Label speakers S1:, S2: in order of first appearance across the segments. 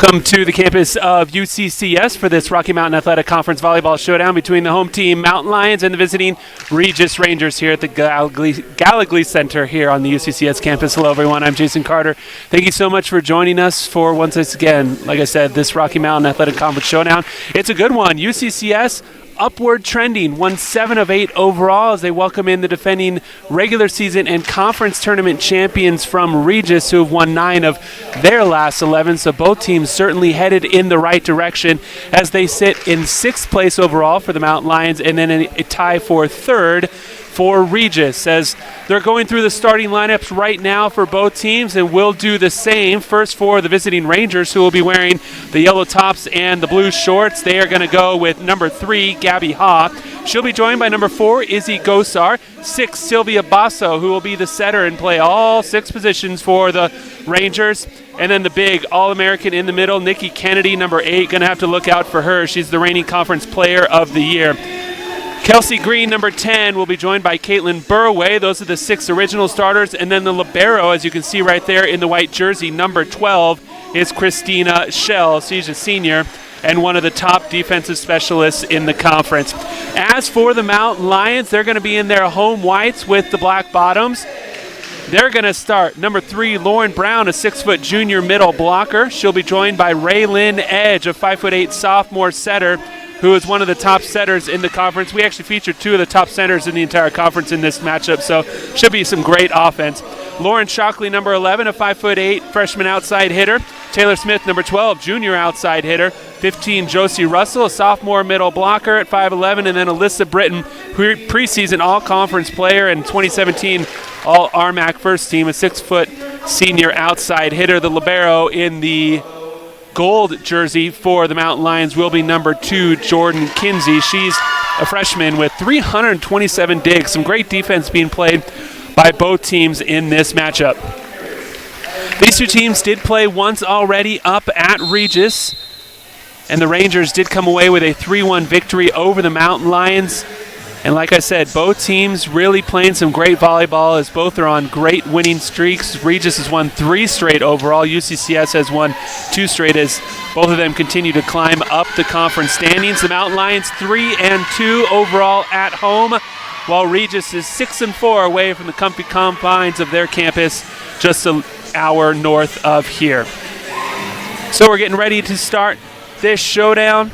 S1: Welcome to the campus of UCCS for this Rocky Mountain Athletic Conference Volleyball Showdown between the home team Mountain Lions and the visiting Regis Rangers here at the Gallagly Center here on the UCCS campus. Hello, everyone. I'm Jason Carter. Thank you so much for joining us for once again, like I said, this Rocky Mountain Athletic Conference Showdown. It's a good one. UCCS upward trending, won 7 of 8 overall as they welcome in the defending regular season and conference tournament champions from Regis, who have won 9 of their last 11. So both teams certainly headed in the right direction as they sit in 6th place overall for the Mountain Lions and then a tie for 3rd for Regis, as they're going through the starting lineups right now for both teams, and we'll do the same. First for the visiting Rangers, who will be wearing the yellow tops and the blue shorts. They are going to go with number 3, Gabby Ha. She'll be joined by number 4, Izzy Gosar, 6, Sylvia Basso, who will be the setter and play all 6 positions for the Rangers. And then the big All-American in the middle, Nikki Kennedy, number 8, going to have to look out for her. She's the reigning conference player of the year. Kelsey Green, number 10, will be joined by Caitlin Burway. Those are the 6 original starters. And then the libero, as you can see right there in the white jersey, number 12, is Christina Schell. She's a senior and one of the top defensive specialists in the conference. As for the Mountain Lions, they're going to be in their home whites with the black bottoms. They're going to start number 3, Lauren Brown, a 6-foot junior middle blocker. She'll be joined by Raylyn Edge, a 5'8" sophomore setter, who is one of the top setters in the conference. We actually featured 2 of the top centers in the entire conference in this matchup, so should be some great offense. Lauren Shockley, number 11, a 5'8" freshman outside hitter. Taylor Smith, number 12, junior outside hitter. 15, Josie Russell, a sophomore middle blocker at 5'11", and then Alyssa Britton, preseason all-conference player and 2017 All-RMAC first team, a 6-foot senior outside hitter. The libero in the gold jersey for the Mountain Lions will be number 2, Jordan Kinsey. She's a freshman with 327 digs. Some great defense being played by both teams in this matchup. These 2 teams did play once already up at Regis, and the Rangers did come away with a 3-1 victory over the Mountain Lions. And like I said, both teams really playing some great volleyball as both are on great winning streaks. Regis has won 3 straight overall. UCCS has won 2 straight as both of them continue to climb up the conference standings. The Mountain Lions 3-2 overall at home, while Regis is 6-4 away from the comfy confines of their campus just an hour north of here. So we're getting ready to start this showdown.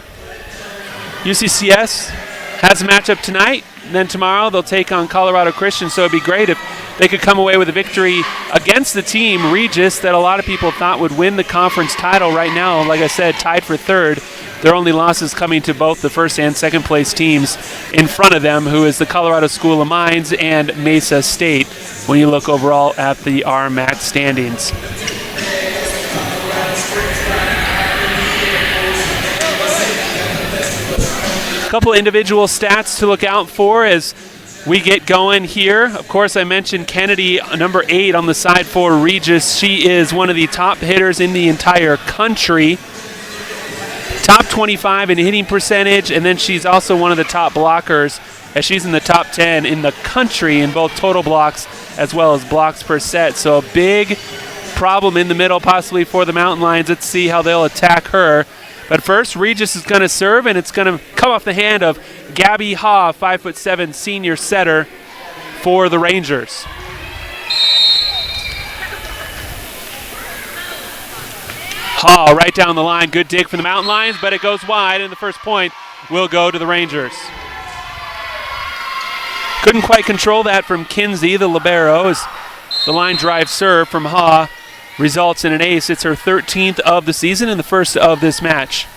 S1: UCCS has a matchup tonight, and then tomorrow they'll take on Colorado Christian, so it'd be great if they could come away with a victory against the team, Regis, that a lot of people thought would win the conference title right now. Like I said, tied for 3rd. Their only losses coming to both the 1st and 2nd place teams in front of them, who is the Colorado School of Mines and Mesa State, when you look overall at the RMAC standings. Couple individual stats to look out for as we get going here. Of course, I mentioned Kennedy, number 8 on the side for Regis. She is one of the top hitters in the entire country. Top 25 in hitting percentage, and then she's also one of the top blockers as she's in the top 10 in the country in both total blocks as well as blocks per set. So a big problem in the middle possibly for the Mountain Lions. Let's see how they'll attack her. But first, Regis is going to serve, and it's going to come off the hand of Gabby Ha, 5'7" senior setter for the Rangers. Ha right down the line. Good dig from the Mountain Lions, but it goes wide, and the first point will go to the Rangers. Couldn't quite control that from Kinsey, the libero, as the line drive serve from Ha results in an ace. It's her 13th of the season and the first of this match.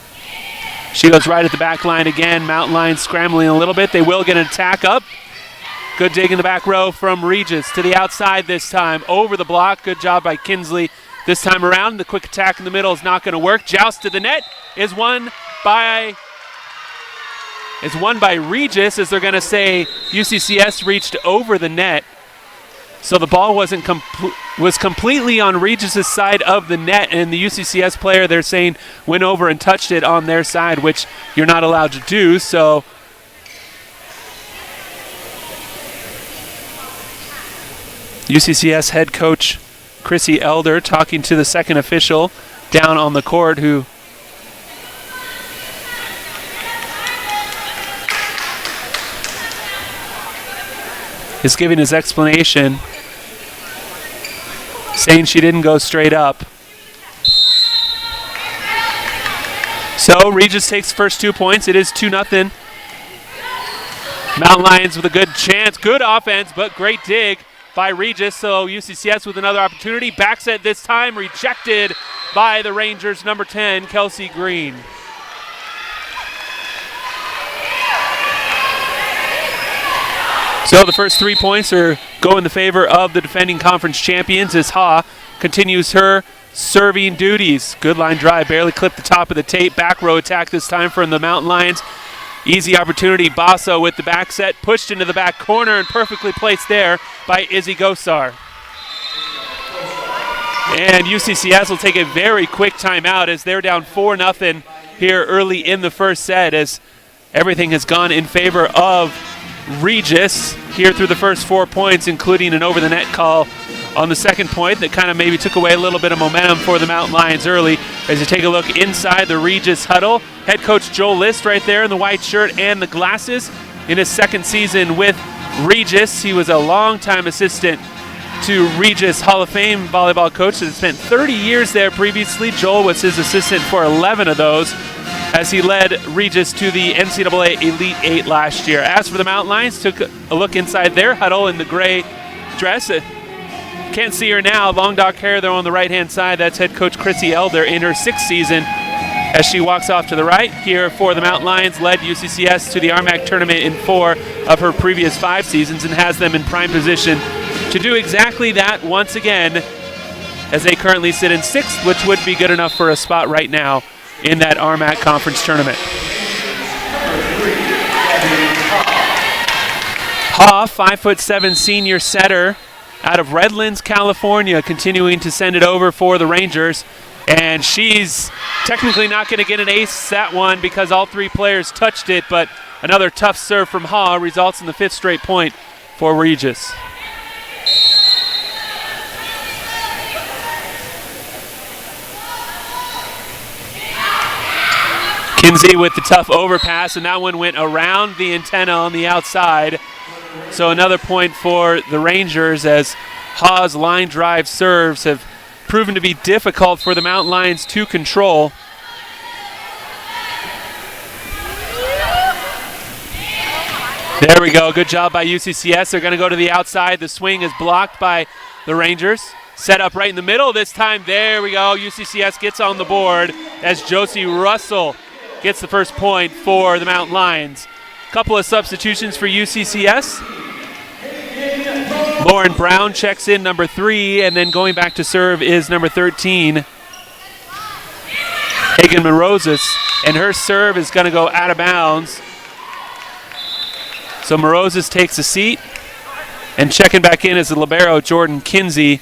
S1: She goes right at the back line again. Mountain Lions scrambling a little bit. They will get an attack up. Good dig in the back row from Regis to the outside this time. Over the block. Good job by Kinsley this time around. The quick attack in the middle is not going to work. Joust to the net is won by Regis, as they're going to say UCCS reached over the net. So the ball was completely on Regis' side of the net, and the UCCS player, they're saying, went over and touched it on their side, which you're not allowed to do. So UCCS head coach Chrissy Elder talking to the second official down on the court who is giving his explanation, saying she didn't go straight up. So Regis takes the first 2 points. It is 2-0. Mountain Lions with a good chance. Good offense, but great dig by Regis. So UCCS with another opportunity. Back set this time, rejected by the Rangers' number 10, Kelsey Green. So the first 3 points go in the favor of the defending conference champions as Ha continues her serving duties. Good line drive, barely clipped the top of the tape. Back row attack this time from the Mountain Lions. Easy opportunity, Basso with the back set, pushed into the back corner and perfectly placed there by Izzy Gosar. And UCCS will take a very quick timeout as they're down 4-0 here early in the first set, as everything has gone in favor of Regis here through the first 4 points, including an over-the-net call on the second point that kind of maybe took away a little bit of momentum for the Mountain Lions early. As you take a look inside the Regis huddle, head coach Joel List right there in the white shirt and the glasses in his second season with Regis. He was a longtime assistant to Regis Hall of Fame volleyball coach that had spent 30 years there previously. Joel was his assistant for 11 of those, as he led Regis to the NCAA Elite 8 last year. As for the Mountain Lions, took a look inside their huddle in the gray dress. Can't see her now. Long dark hair there on the right-hand side. That's head coach Chrissy Elder in her 6th season as she walks off to the right. Here for the Mountain Lions, led UCCS to the RMAC tournament in 4 of her previous 5 seasons and has them in prime position to do exactly that once again, as they currently sit in 6th, which would be good enough for a spot right now in that RMAC conference tournament. Ha, 5'7" senior setter out of Redlands, California, continuing to send it over for the Rangers. And she's technically not going to get an ace that one because all 3 players touched it, but another tough serve from Ha results in the 5th straight point for Regis. Kinsey with the tough overpass, and that one went around the antenna on the outside. So another point for the Rangers, as Ha's line drive serves have proven to be difficult for the Mountain Lions to control. There we go. Good job by UCCS. They're going to go to the outside. The swing is blocked by the Rangers. Set up right in the middle this time. There we go. UCCS gets on the board as Josie Russell gets the first point for the Mountain Lions. Couple of substitutions for UCCS. Lauren Brown checks in, number 3, and then going back to serve is number 13, Hagen Morozes, and her serve is going to go out of bounds. So Morozes takes a seat, and checking back in is the libero, Jordan Kinsey,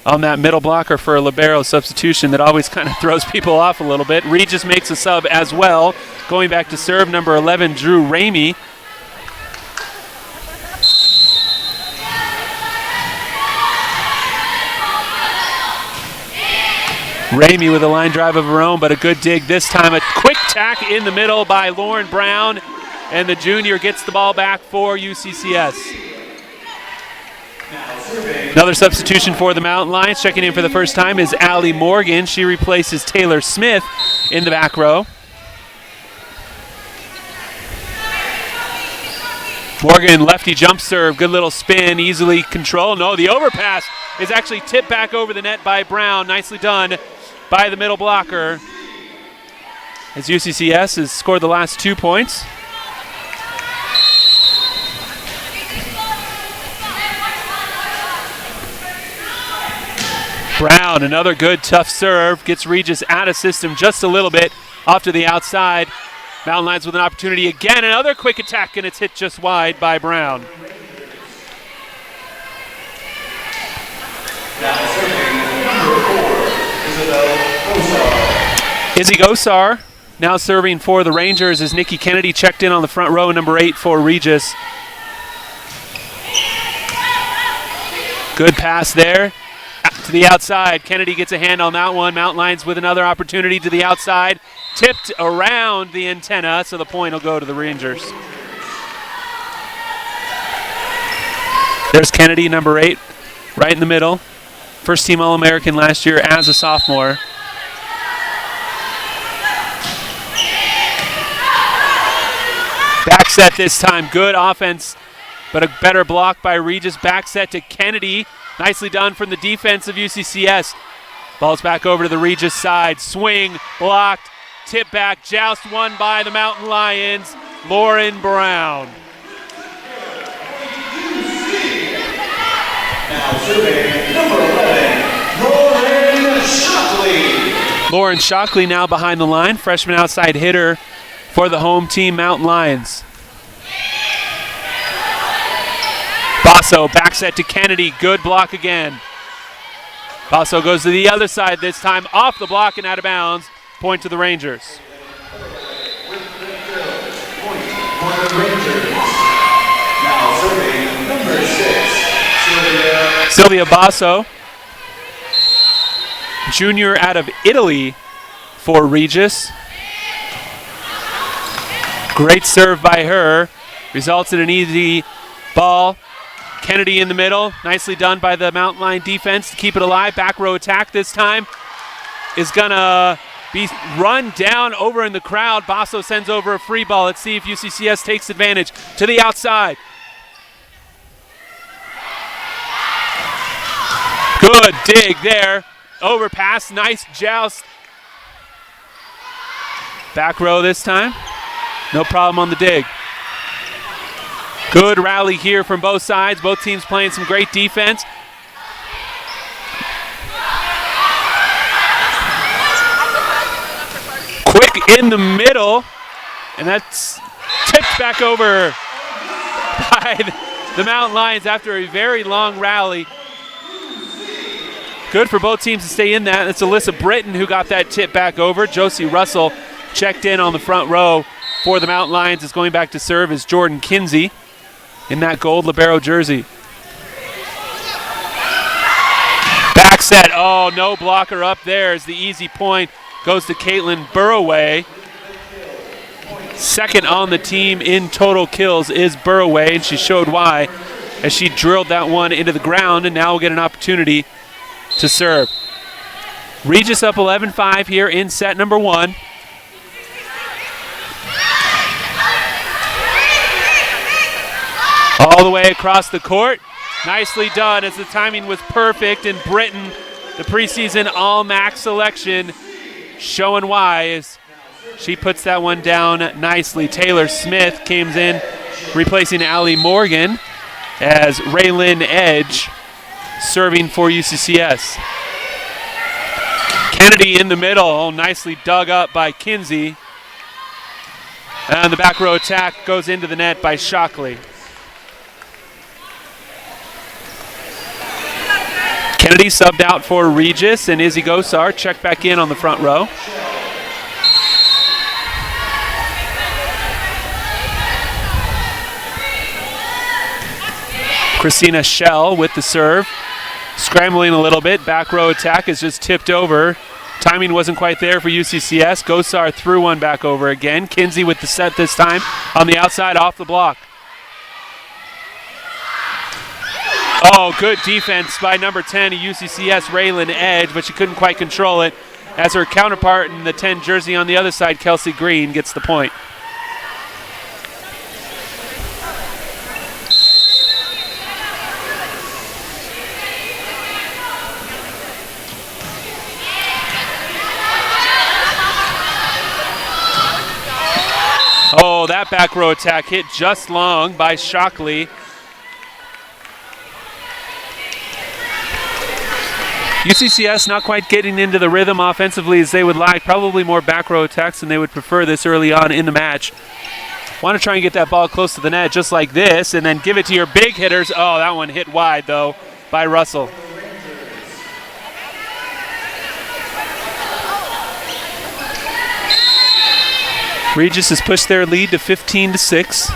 S1: on that middle blocker for a libero substitution that always kind of throws people off a little bit. Regis makes a sub as well. Going back to serve, number 11, Drew Ramey. Ramey with a line drive of her own, but a good dig this time. A quick tack in the middle by Lauren Brown, and the junior gets the ball back for UCCS. Another substitution for the Mountain Lions. Checking in for the first time is Allie Morgan. She replaces Taylor Smith in the back row. Morgan, lefty jump serve, good little spin, easily controlled. No, the overpass is actually tipped back over the net by Brown. Nicely done by the middle blocker, as UCCS has scored the last 2 points. Brown, another good tough serve, gets Regis out of system just a little bit off to the outside. Mountain Lions with an opportunity again, another quick attack, and it's hit just wide by Brown. Izzy Gosar now serving for the Rangers as Nikki Kennedy checked in on the front row, number 8 for Regis. Good pass there. To the outside. Kennedy gets a hand on that one. Mountain Lions with another opportunity to the outside. Tipped around the antenna, so the point will go to the Rangers. There's Kennedy, number 8, right in the middle. First team All-American last year as a sophomore. Back set this time. Good offense, but a better block by Regis. Back set to Kennedy. Nicely done from the defense of UCCS. Ball's back over to the Regis side. Swing, blocked, tip back, joust won by the Mountain Lions. Lauren Brown.
S2: Now serving number 11, Lauren Shockley.
S1: Lauren Shockley now behind the line. Freshman outside hitter for the home team Mountain Lions. Basso back set to Kennedy. Good block again. Basso goes to the other side this time. Off the block and out of bounds. Point to the Rangers.
S2: Point for the Rangers. Now serving number 6,
S1: Sylvia Basso, junior out of Italy for Regis. Great serve by her. Results in an easy ball. Kennedy in the middle. Nicely done by the Mountain Lion defense to keep it alive. Back row attack this time is going to be run down over in the crowd. Basso sends over a free ball. Let's see if UCCS takes advantage. To the outside. Good dig there. Overpass. Nice joust. Back row this time. No problem on the dig. Good rally here from both sides. Both teams playing some great defense. Quick in the middle. And that's tipped back over by the Mountain Lions after a very long rally. Good for both teams to stay in that. It's Alyssa Britton who got that tip back over. Josie Russell checked in on the front row for the Mountain Lions. Is going back to serve is Jordan Kinsey in that gold libero jersey. Back set. Oh, no blocker up there as the easy point goes to Caitlin Burroway. Second on the team in total kills is Burroway, and she showed why as she drilled that one into the ground, and now we'll get an opportunity to serve. Regis up 11-5 here in set number 1. All the way across the court. Nicely done as the timing was perfect, and Britton, the preseason All-MAC selection, showing why as she puts that one down nicely. Taylor Smith comes in replacing Allie Morgan as Raylyn Edge serving for UCCS. Kennedy in the middle. Oh, nicely dug up by Kinsey. And the back row attack goes into the net by Shockley. Kennedy subbed out for Regis, and Izzy Gosar checked back in on the front row. Christina Schell with the serve. Scrambling a little bit. Back row attack is just tipped over. Timing wasn't quite there for UCCS. Gosar threw one back over again. Kinsey with the set this time on the outside off the block. Oh, good defense by number 10 of UCCS, Raylyn Edge, but she couldn't quite control it as her counterpart in the 10 jersey on the other side, Kelsey Green, gets the point. Oh, that back row attack hit just long by Shockley. UCCS not quite getting into the rhythm offensively as they would like. Probably more back row attacks than they would prefer this early on in the match. Want to try and get that ball close to the net just like this and then give it to your big hitters. Oh, that one hit wide though by Russell. Regis has pushed their lead to 15-6.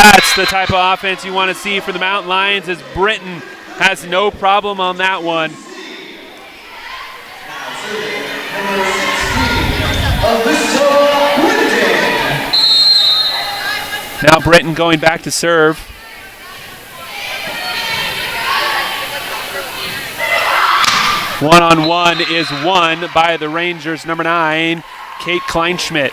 S1: That's the type of offense you want to see for the Mountain Lions, as Britton has no problem on that one. Now Britton going back to serve. One-on-one is won by the Rangers' number 9, Kate Kleinschmidt.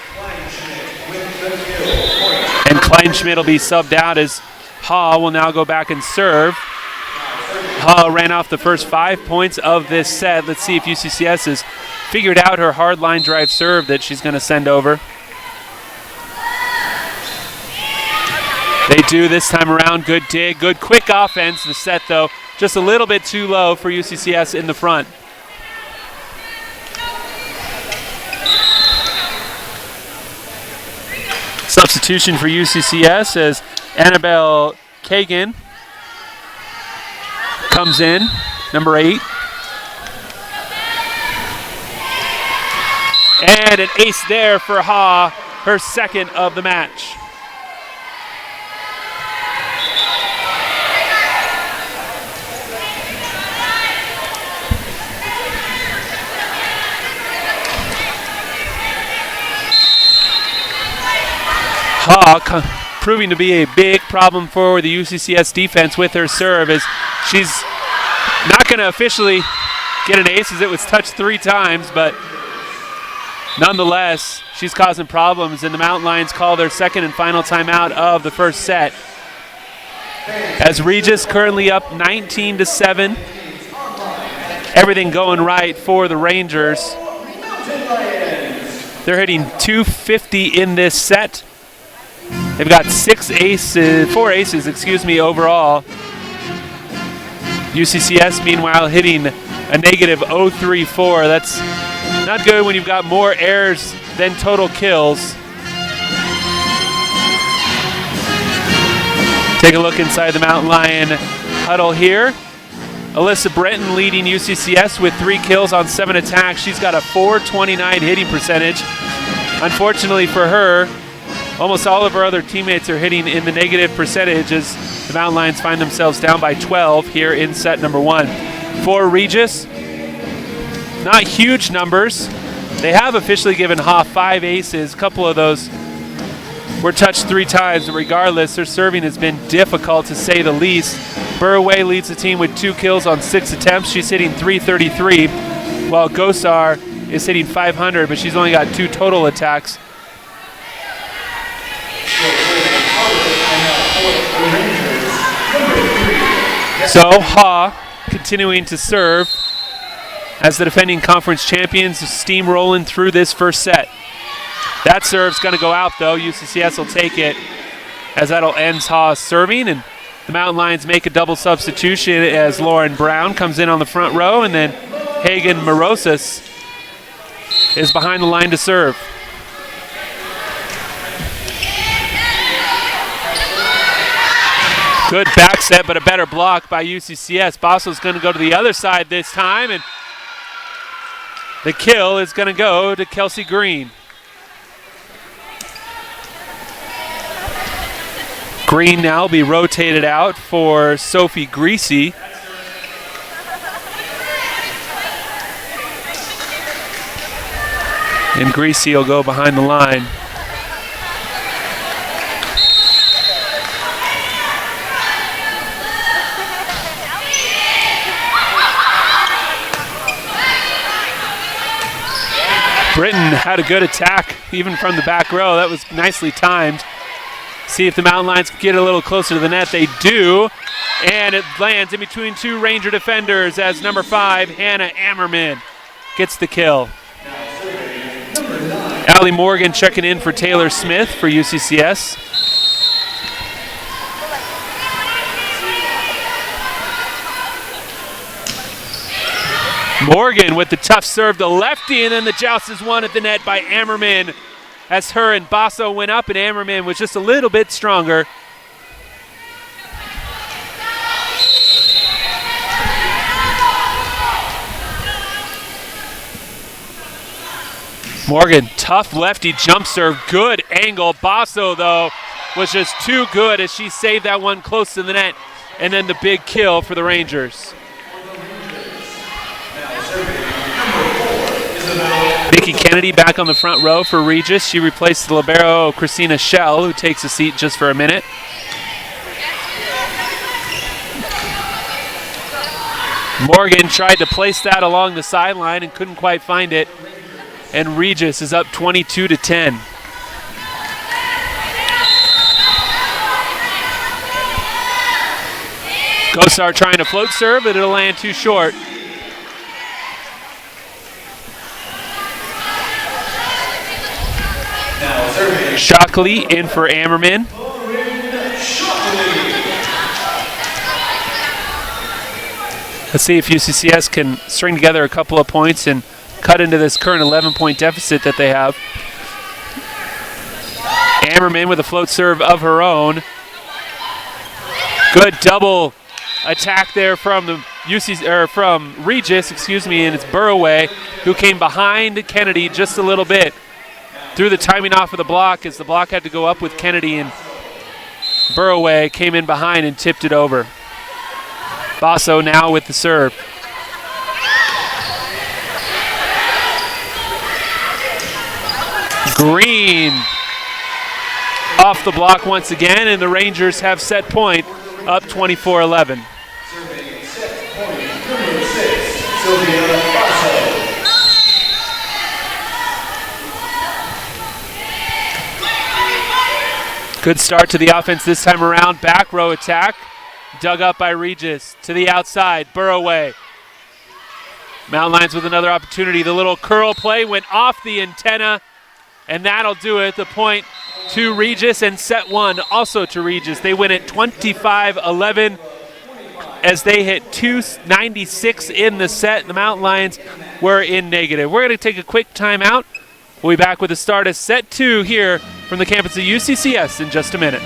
S1: And Kleinschmidt will be subbed out as Hall will now go back and serve. Hall ran off the first 5 points of this set. Let's see if UCCS has figured out her hard line drive serve that she's going to send over. They do this time around. Good dig, good quick offense. The set, though, just a little bit too low for UCCS in the front. Substitution for UCCS as Annabelle Kagan comes in, number 8. And an ace there for Ha, her second of the match. Ha proving to be a big problem for the UCCS defense with her serve, as she's not going to officially get an ace as it was touched 3 times, but nonetheless, she's causing problems, and the Mountain Lions call their second and final timeout of the first set. As Regis currently up 19-7, everything going right for the Rangers. They're hitting .250 in this set. They've got 4 aces, overall. UCCS, meanwhile, hitting a negative .034. That's not good when you've got more errors than total kills. Take a look inside the Mountain Lion huddle here. Alyssa Britton leading UCCS with 3 kills on 7 attacks. She's got a .429 hitting percentage. Unfortunately for her, almost all of her other teammates are hitting in the negative percentage as the Mountain Lions find themselves down by 12 here in set number 1. For Regis, not huge numbers. They have officially given Ha 5 aces. A couple of those were touched 3 times, but regardless, their serving has been difficult to say the least. Burway leads the team with 2 kills on 6 attempts. She's hitting .333, while Gosar is hitting .500, but she's only got 2 total attacks. So Ha continuing to serve as the defending conference champions, steamrolling through this first set. That serve's going to go out, though. UCCS will take it, as that'll end Ha's serving, and the Mountain Lions make a double substitution as Lauren Brown comes in on the front row, and then Hagen Morosas is behind the line to serve. Good back set, but a better block by UCCS. Bossel's going to go to the other side this time, and the kill is going to go to Kelsey Green. Green now will be rotated out for Sophie Greasy. And Greasy will go behind the line. Britton had a good attack, even from the back row. That was nicely timed. See if the Mountain Lions can get a little closer to the net. They do, and it lands in between 2 Ranger defenders as number 5, Hannah Ammerman, gets the kill. Allie Morgan checking in for Taylor Smith for UCCS. Morgan with the tough serve to lefty, and then the joust is won at the net by Ammerman as her and Basso went up, and Ammerman was just a little bit stronger. Morgan, tough lefty jump serve, good angle. Basso, though, was just too good as she saved that one close to the net. And then the big kill for the Rangers. Nikki Kennedy back on the front row for Regis. She replaced the libero Christina Schell, who takes a seat just for a minute. Morgan tried to place that along the sideline and couldn't quite find it. And Regis is up 22-10. Gosar trying to float serve, but it'll land too short. Shockley in for Ammerman. Let's see if UCCS can string together a couple of points and cut into this current 11-point deficit that they have. Ammerman with a float serve of her own. Good double attack there from the from Regis, and it's Burroway who came behind Kennedy just a little bit. Threw the timing off of the block as the block had to go up with Kennedy, and Burroway came in behind and tipped it over. Basso now with the serve. Green off the block once again, and the Rangers have set point up 24-11.
S2: Serving set point number 6, Sylvia Basso.
S1: Good start to the offense this time around. Back row attack. Dug up by Regis. To the outside. Burroway. Mountain Lions with another opportunity. The little curl play went off the antenna, and that'll do it. The point to Regis, and set one also to Regis. They win it 25-11 as they hit 296 in the set. The Mountain Lions were in negative. We're going to take a quick timeout. We'll be back with the start of set 2 here from the campus of UCCS in just a minute.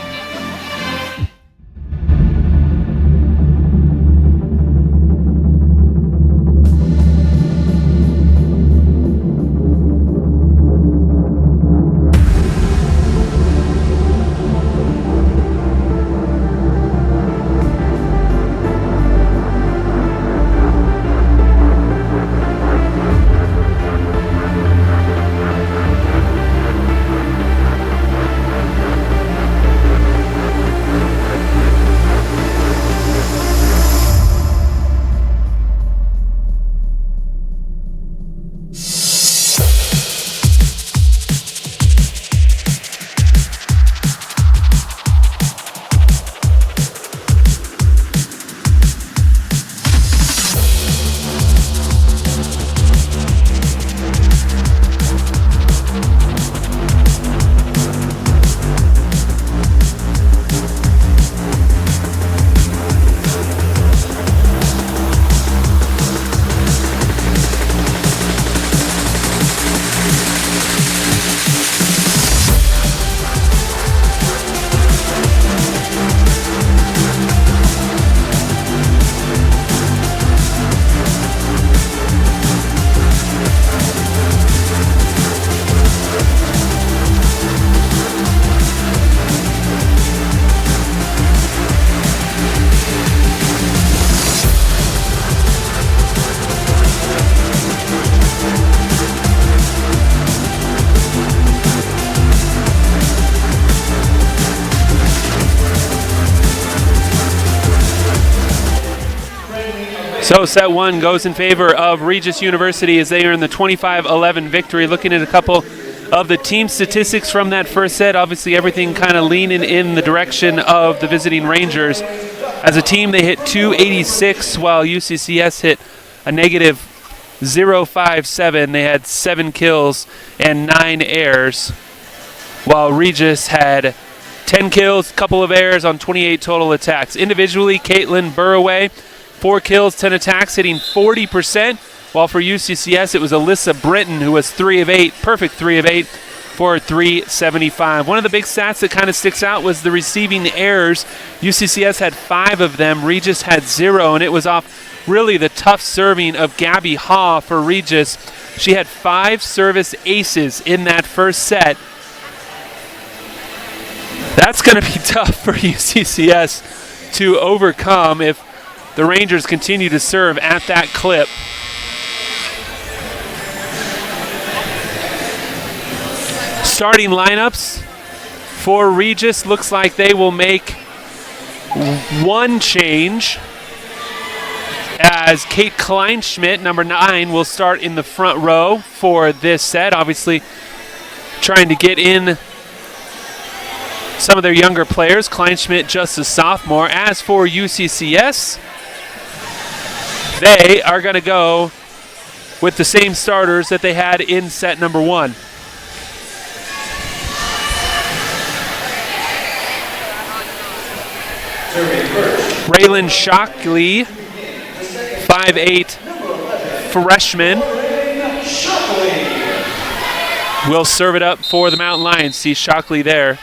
S1: So set 1 goes in favor of Regis University as they earn the 25-11 victory. Looking at a couple of the team statistics from that first set, obviously everything kind of leaning in the direction of the visiting Rangers. As a team, they hit 286, while UCCS hit a negative 0.57. They had 7 kills and 9 errors, while Regis had 10 kills, couple of errors on 28 total attacks. Individually, Caitlin Burroway, 4 kills, 10 attacks, hitting 40%, while for UCCS it was Alyssa Britton who was 3 of 8, perfect 3 of 8 for 375. One of the big stats that kind of sticks out was the receiving errors. UCCS had 5 of them, Regis had 0, and it was off really the tough serving of Gabby Haw for Regis. She had 5 service aces in that first set. That's going to be tough for UCCS to overcome if the Rangers continue to serve at that clip. Starting lineups for Regis looks like they will make one change, as Kate Kleinschmidt, number 9, will start in the front row for this set. Obviously trying to get in some of their younger players. Kleinschmidt just a sophomore. As for UCCS, they are going to go with the same starters that they had in set number 1. Raylan Shockley, 5'8" freshman, will serve it up for the Mountain Lions. See Shockley there.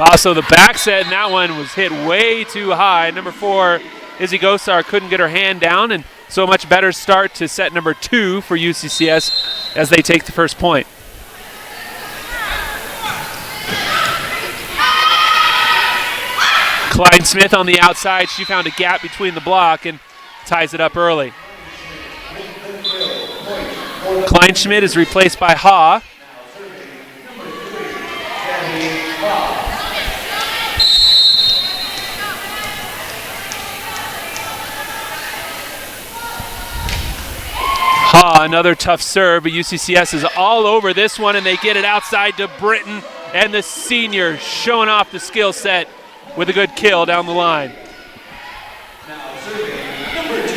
S1: Also, the back set, and that one was hit way too high. Number 4, Izzy Gosar, couldn't get her hand down, and so a much better start to set number 2 for UCCS as they take the first point. Klein Smith on the outside. She found a gap between the block and ties it up early. Kleinschmidt is replaced by Ha. Ha, another tough serve, but UCCS is all over this one, and they get it outside to Britton, and the senior showing off the skill set with a good kill down the line.
S2: Now serving number 2,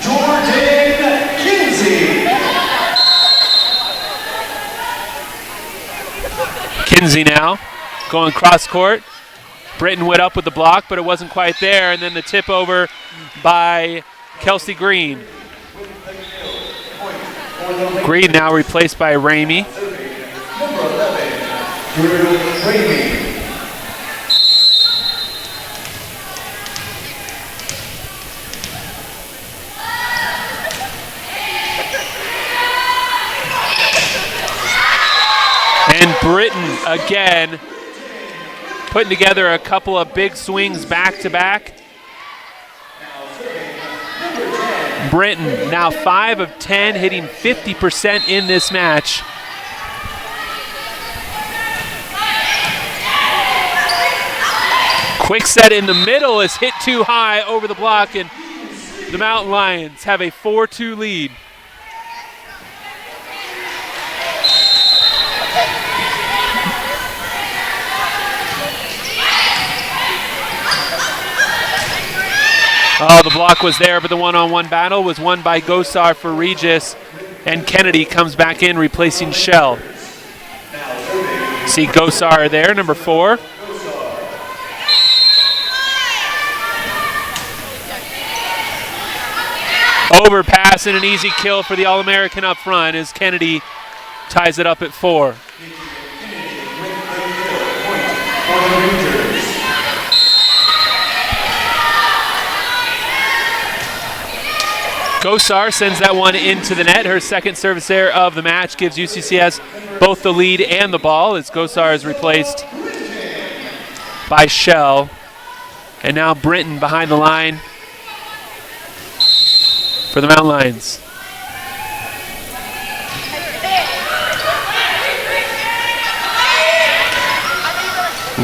S2: Jordan Kinsey.
S1: Kinsey now going cross court. Britton went up with the block, but it wasn't quite there, and then the tip over by Kelsey Green. Green now replaced by Ramey.
S2: Number 11, Drew Ramey.
S1: And Britton again putting together a couple of big swings back to back. Britton now 5 of 10, hitting 50% in this match. Quick set in the middle is hit too high over the block, and the Mountain Lions have a 4-2 lead. Oh, the block was there, but the one-on-one battle was won by Gosar for Regis, and Kennedy comes back in replacing Shell. See Gosar there, number 4. Overpass and an easy kill for the All-American up front as Kennedy ties it up at 4. Gosar sends that one into the net. Her second service error of the match gives UCCS both the lead and the ball as Gosar is replaced by Shell. And now Britton behind the line for the Mountain Lions.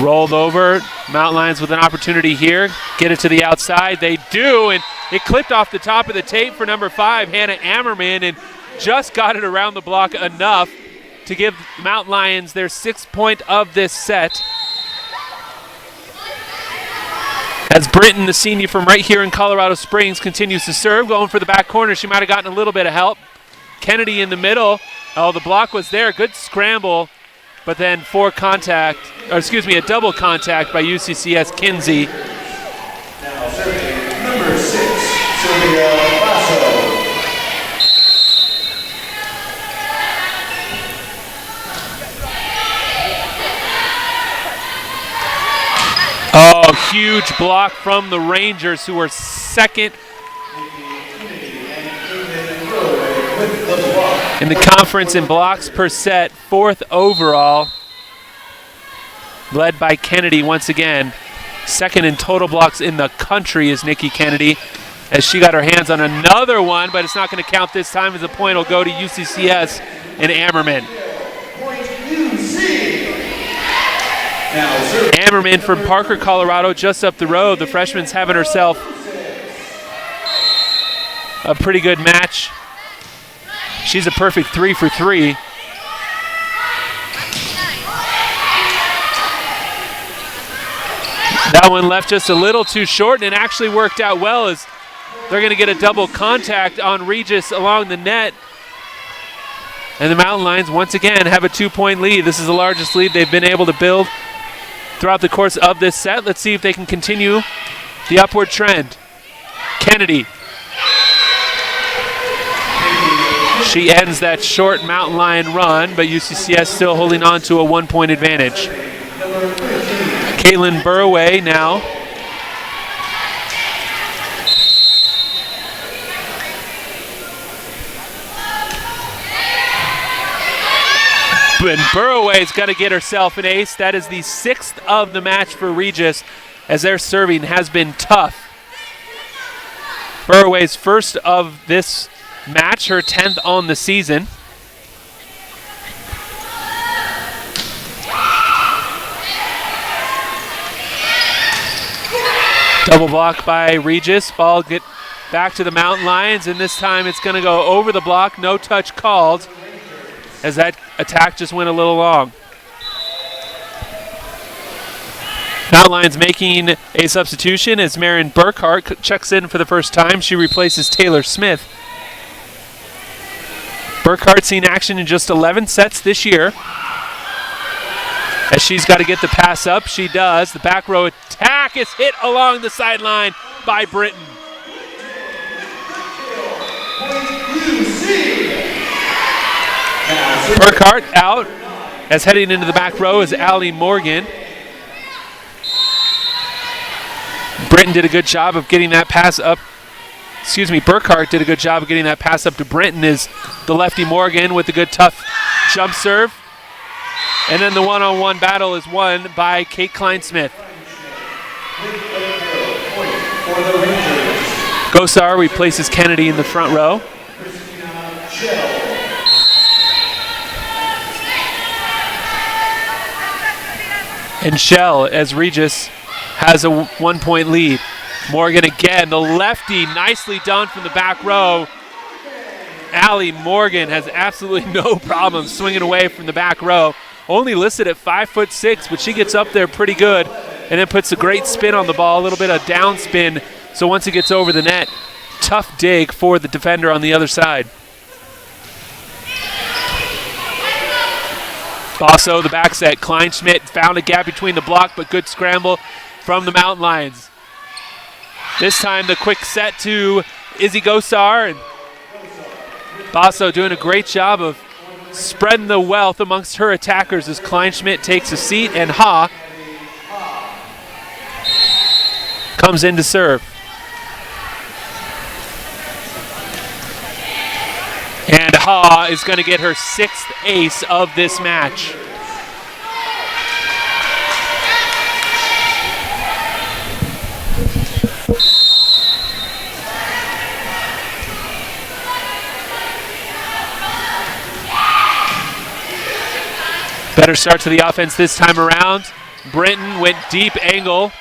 S1: Rolled over. Mountain Lions with an opportunity here. Get it to the outside. They do, and it clipped off the top of the tape for number 5, Hannah Ammerman, and just got it around the block enough to give Mountain Lions their 6th point of this set. As Britton, the senior from right here in Colorado Springs, continues to serve, going for the back corner. She might have gotten a little bit of help. Kennedy in the middle. Oh, the block was there. Good scramble, but then a double contact by UCCS Kinsey.
S2: Now serving number 6, Sylvia Basso.
S1: Oh, huge block from the Rangers, who are second.
S2: And came in with the block. block.
S1: In the conference in blocks per set, 4th overall, led by Kennedy once again. 2nd in total blocks in the country is Nikki Kennedy, as she got her hands on another one, but it's not going to count this time as the point will go to UCCS and Ammerman.
S2: Point UC. Now serve.
S1: Ammerman from Parker, Colorado, just up the road. The freshman's having herself a pretty good match. She's a perfect 3 for 3. That one left just a little too short, and it actually worked out well as they're going to get a double contact on Regis along the net. And the Mountain Lions once again have a 2-point lead. This is the largest lead they've been able to build throughout the course of this set. Let's see if they can continue the upward trend. Kennedy. She ends that short Mountain Lion run, but UCCS still holding on to a 1-point advantage. Caitlin Burway now. And Burway's got to get herself an ace. That is the 6th of the match for Regis, as their serving has been tough. Burway's first of this match, her 10th on the season. Double block by Regis. Ball get back to the Mountain Lions, and this time it's going to go over the block. No touch called, as that attack just went a little long. Mountain Lions making a substitution as Marin Burkhart checks in for the first time. She replaces Taylor Smith. Burkhart seen action in just 11 sets this year. As she's got to get the pass up, she does. The back row attack is hit along the sideline by Britton. Burkhart out, as heading into the back row is Allie Morgan. Britton did a good job of getting that pass up. Burkhart did a good job of getting that pass up to Britton, is the lefty Morgan with a good tough jump serve. And then the one-on-one battle is won by Kate Kleinsmith. Gosar replaces Kennedy in the front row. And Shell, as Regis has a 1-point lead. Morgan again, the lefty, nicely done from the back row. Allie Morgan has absolutely no problem swinging away from the back row. Only listed at 5'6", but she gets up there pretty good and then puts a great spin on the ball, a little bit of down spin. So once it gets over the net, tough dig for the defender on the other side. Also the back set, Kleinschmidt found a gap between the block, but good scramble from the Mountain Lions. This time the quick set to Izzy Gosar, and Basso doing a great job of spreading the wealth amongst her attackers as Kleinschmidt takes a seat, and Ha comes in to serve. And Ha is going to get her 6th ace of this match. Better start to the offense this time around. Britton went deep angle.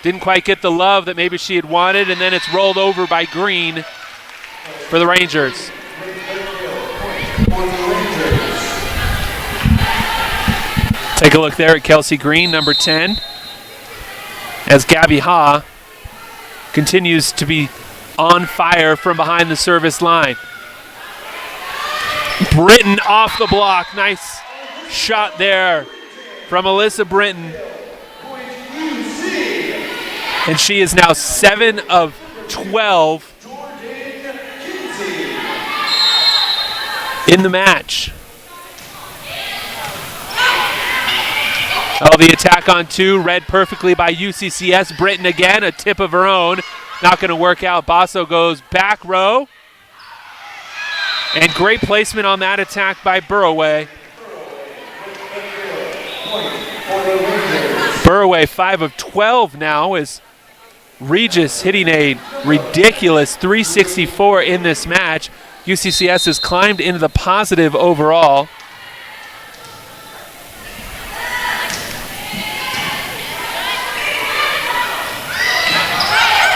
S1: Didn't quite get the love that maybe she had wanted, and then it's rolled over by Green for the Rangers. Take a look there at Kelsey Green, number 10, as Gabby Ha continues to be on fire from behind the service line. Britton off the block. Nice shot there from Alyssa Britton. And she is now 7 of 12 in the match. Oh, the attack on 2, read perfectly by UCCS. Britton again, a tip of her own. Not going to work out. Basso goes back row. And great placement on that attack by Burroway. Burroway 5 of 12 now as Regis hitting a ridiculous 364 in this match. UCCS has climbed into the positive overall.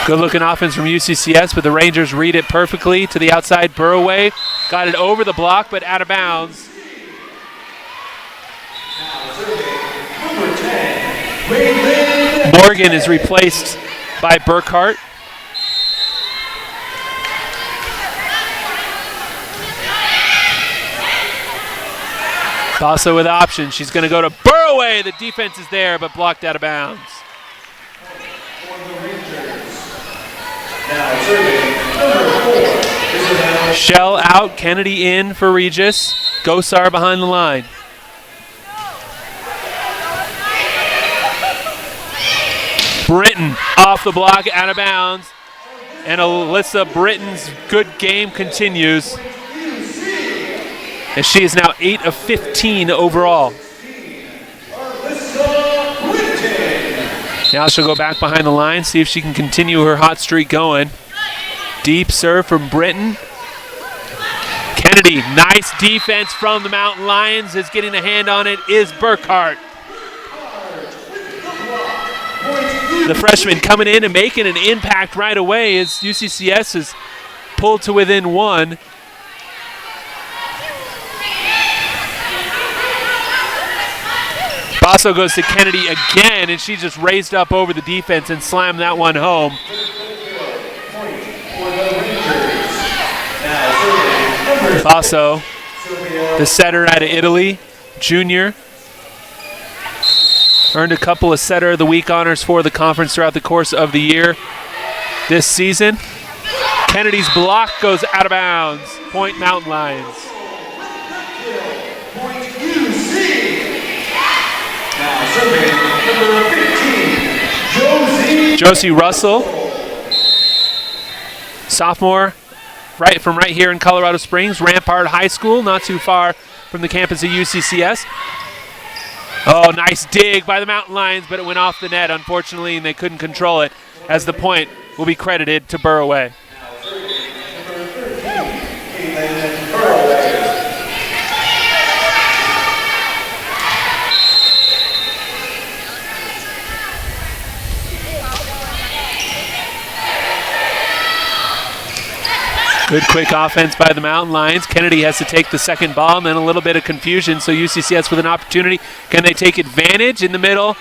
S1: Good looking offense from UCCS, but the Rangers read it perfectly to the outside. Burroway got it over the block, but out of bounds. Morgan is replaced by Burkhart. Basso with options. She's going to go to Burroway. The defense is there, but blocked out of bounds. Shell out, Kennedy in for Regis. Gosar behind the line. Britton off the block, out of bounds. And Alyssa Britton's good game continues, as she is now 8 of 15 overall. Now she'll go back behind the line, see if she can continue her hot streak going. Deep serve from Britton. Kennedy, nice defense from the Mountain Lions, is getting a hand on it, is Burkhart. The freshman coming in and making an impact right away as UCCS is pulled to within one. Basso goes to Kennedy again, and she just raised up over the defense and slammed that one home. Basso, the setter out of Italy, junior. Earned a couple of Setter of the Week honors for the conference throughout the course of the year this season. Kennedy's block goes out of bounds. Point Mountain Lions. Josie Russell, sophomore, right here in Colorado Springs, Rampart High School, not too far from the campus of UCCS. Oh, nice dig by the Mountain Lions, but it went off the net, unfortunately, and they couldn't control it, as the point will be credited to Burroway. Good quick offense by the Mountain Lions. Kennedy has to take the second ball, and then a little bit of confusion, so UCCS with an opportunity. Can they take advantage in the middle?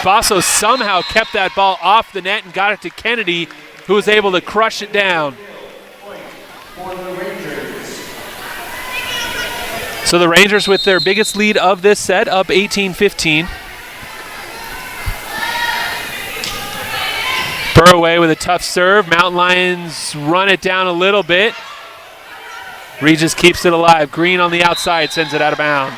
S1: Basso somehow kept that ball off the net and got it to Kennedy, who was able to crush it down. So the Rangers with their biggest lead of this set, up 18-15. Burroway with a tough serve. Mountain Lions run it down a little bit. Regis keeps it alive. Green on the outside sends it out of bounds.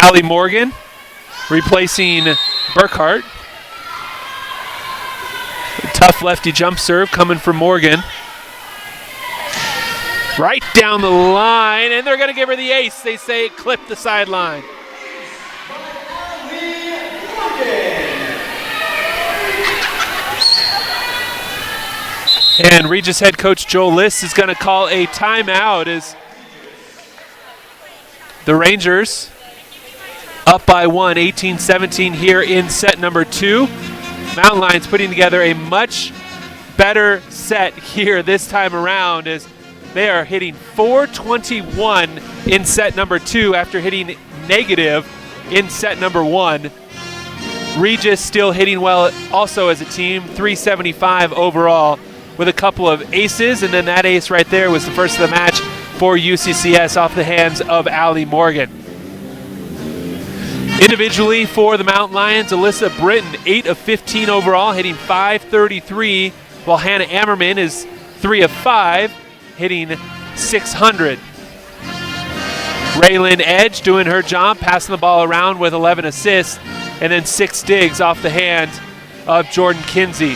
S1: Allie Morgan replacing Burkhart. Tough lefty jump serve coming from Morgan. Right down the line, and they're going to give her the ace. They say it clipped the sideline. And Regis head coach Joel Liss is going to call a timeout as the Rangers up by one, 18-17 here in set number 2. Mountain Lions putting together a much better set here this time around as they are hitting .421 in set number 2 after hitting negative in set number 1. Regis still hitting well also as a team, .375 overall with a couple of aces, and then that ace right there was the first of the match for UCCS off the hands of Allie Morgan. Individually for the Mountain Lions, Alyssa Britton, 8 of 15 overall, hitting .533, while Hannah Ammerman is 3 of 5, hitting .600. Raylyn Edge doing her job, passing the ball around with 11 assists. and then 6 digs off the hand of Jordan Kinsey.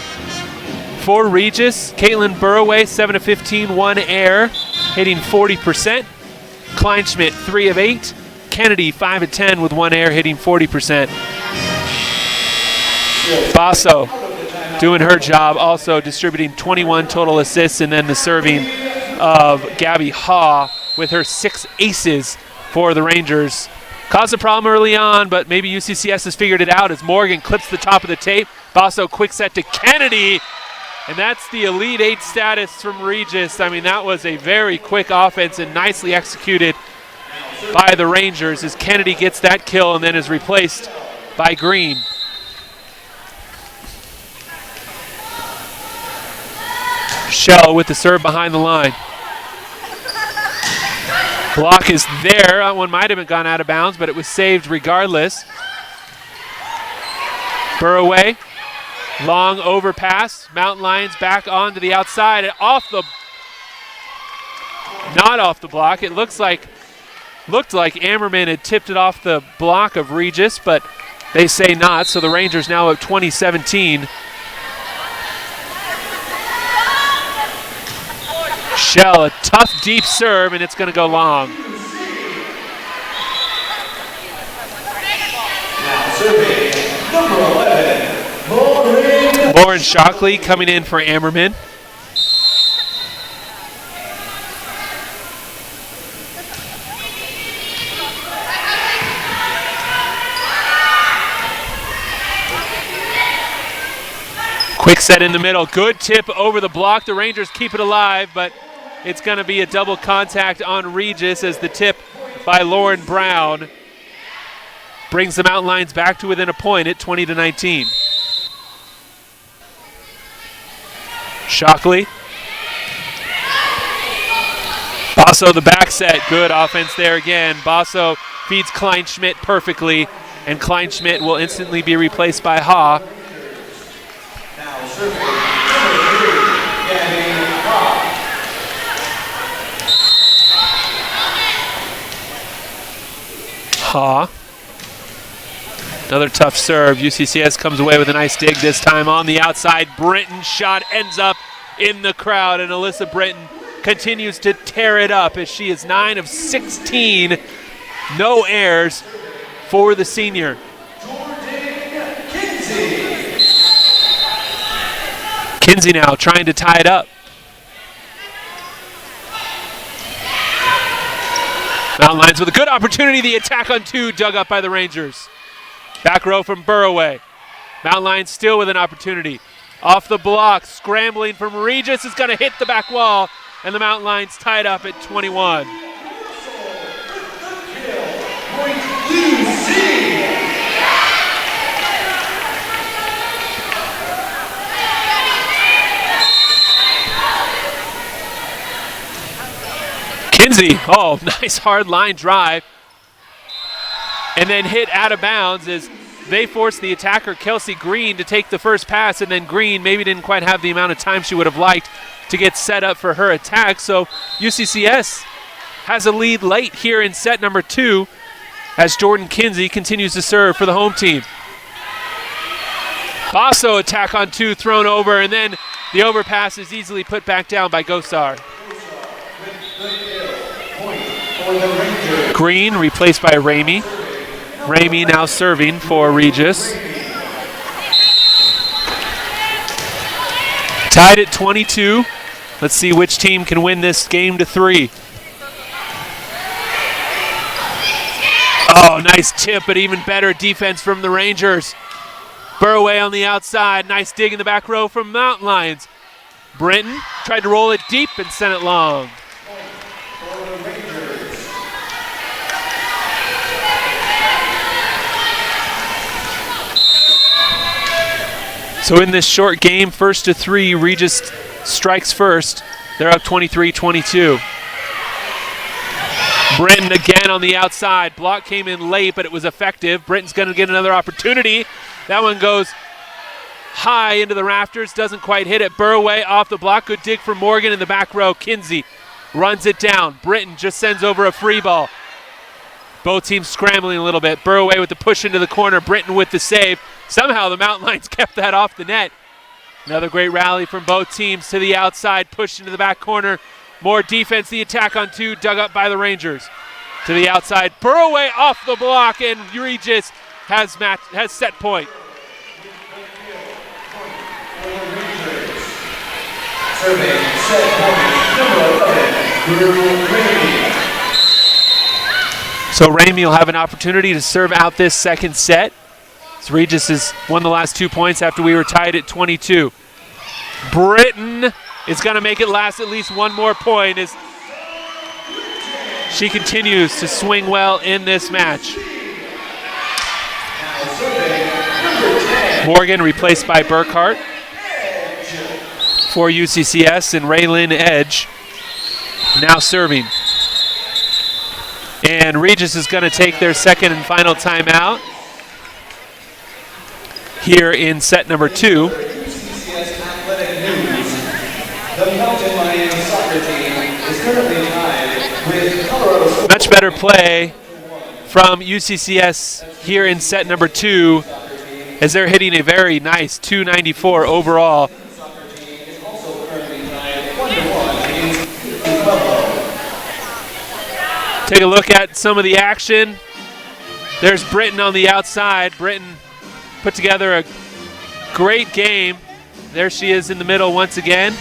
S1: For Regis, Caitlin Burraway, 7 of 15, 1 air, hitting 40%. Kleinschmidt, 3 of 8. Kennedy, 5 of 10 with 1 air, hitting 40%. Basso doing her job, also distributing 21 total assists, and then the serving of Gabby Haw with her 6 aces for the Rangers. Caused a problem early on, but maybe UCCS has figured it out as Morgan clips the top of the tape. Basso quick set to Kennedy, and that's the Elite 8 status from Regis. I mean, that was a very quick offense and nicely executed by the Rangers as Kennedy gets that kill and then is replaced by Green. Shell with the serve behind the line. Block is there. That one might have gone out of bounds, but it was saved regardless. Burraway, long overpass. Mountain Lions back onto the outside and not off the block. It looked like Ammerman had tipped it off the block of Regis, but they say not. So the Rangers now up 20-17. Shell, a tough deep serve, and it's going to go long.
S2: Now serving number 11,
S1: Lauren Shockley coming in for Ammerman. Quick set in the middle. Good tip over the block. The Rangers keep it alive, but it's going to be a double contact on Regis as the tip by Lauren Brown brings the Mountain Lions back to within a point at 20-19. Shockley. Basso the back set. Good offense there again. Basso feeds Kleinschmidt perfectly, and Kleinschmidt will instantly be replaced by Ha.
S2: now serving number 3, Gabby Haw.
S1: Ha. Another tough serve. UCCS comes away with a nice dig this time on the outside. Britton shot ends up in the crowd, and Alyssa Britton continues to tear it up as she is 9 of 16. No errors for the senior. Kinsey now trying to tie it up. Mountain Lions with a good opportunity. The attack on 2 dug up by the Rangers. Back row from Burraway. Mountain Lions still with an opportunity. Off the block, scrambling from Regis is going to hit the back wall, and the Mountain Lions tied up at 21. Kinsey, oh, nice hard line drive. And then hit out of bounds as they forced the attacker, Kelsey Green, to take the first pass, and then Green maybe didn't quite have the amount of time she would have liked to get set up for her attack. So UCCS has a lead late here in set number 2 as Jordan Kinsey continues to serve for the home team. Basso attack on 2 thrown over, and then the overpass is easily put back down by Gosar. Green replaced by Ramey. Ramey now serving for Regis. Tied at 22. Let's see which team can win this game to 3. Oh, nice tip, but even better defense from the Rangers. Burraway on the outside. Nice dig in the back row from Mountain Lions. Britton tried to roll it deep and sent it long. So in this short game, 1st to 3, Regis strikes first. They're up 23-22. Britton again on the outside. Block came in late, but it was effective. Britton's going to get another opportunity. That one goes high into the rafters, doesn't quite hit it. Burraway off the block. Good dig from Morgan in the back row. Kinsey runs it down. Britton just sends over a free ball. Both teams scrambling a little bit. Burroway with the push into the corner. Britton with the save. Somehow the Mountain Lions kept that off the net. Another great rally from both teams to the outside. Push into the back corner. More defense. The attack on two. Dug up by the Rangers. To the outside. Burroway off the block. And Regis has set point.
S2: Serving set point number 11,
S1: So Ramey will have an opportunity to serve out this second set. So Regis has won the last 2 points after we were tied at 22. Britton is going to make it last at least one more point as she continues to swing well in this match. Morgan replaced by Burkhart for UCCS, and Raylyn Edge now serving. And Regis is going to take their second and final timeout here in set number 2.
S2: UCCS Athletic News. The Mountain Lions soccer team is currently tied with Colorado.
S1: Much better play from UCCS here in set number 2 as they're hitting a very nice 294 overall. Take a look at some of the action. There's Britton on the outside. Britton put together a great game. There she is in the middle once again.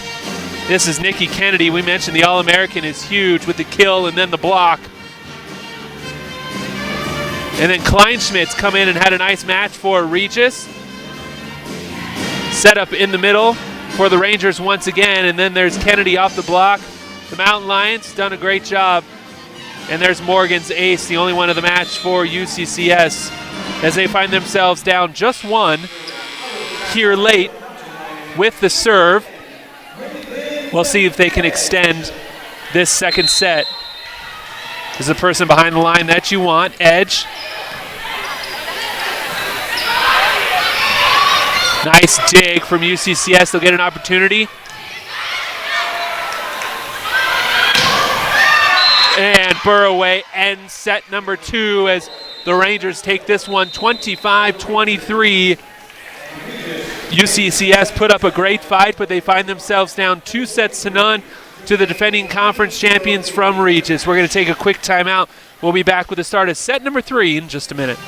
S1: This is Nikki Kennedy. We mentioned the All-American is huge with the kill and then the block. And then Kleinschmidt's come in and had a nice match for Regis. Set up in the middle for the Rangers once again. And then there's Kennedy off the block. The Mountain Lions done a great job. And there's Morgan's ace, the only one of the match for UCCS, as they find themselves down just one here late with the serve. We'll see if they can extend this second set. There's a person behind the line that you want, Edge. Nice dig from UCCS. They'll get an opportunity. And Burroway ends set number 2 as the Rangers take this one 25-23. UCCS put up a great fight, but they find themselves down 2-0 to the defending conference champions from Regis. We're going to take a quick timeout. We'll be back with the start of set number 3 in just a minute.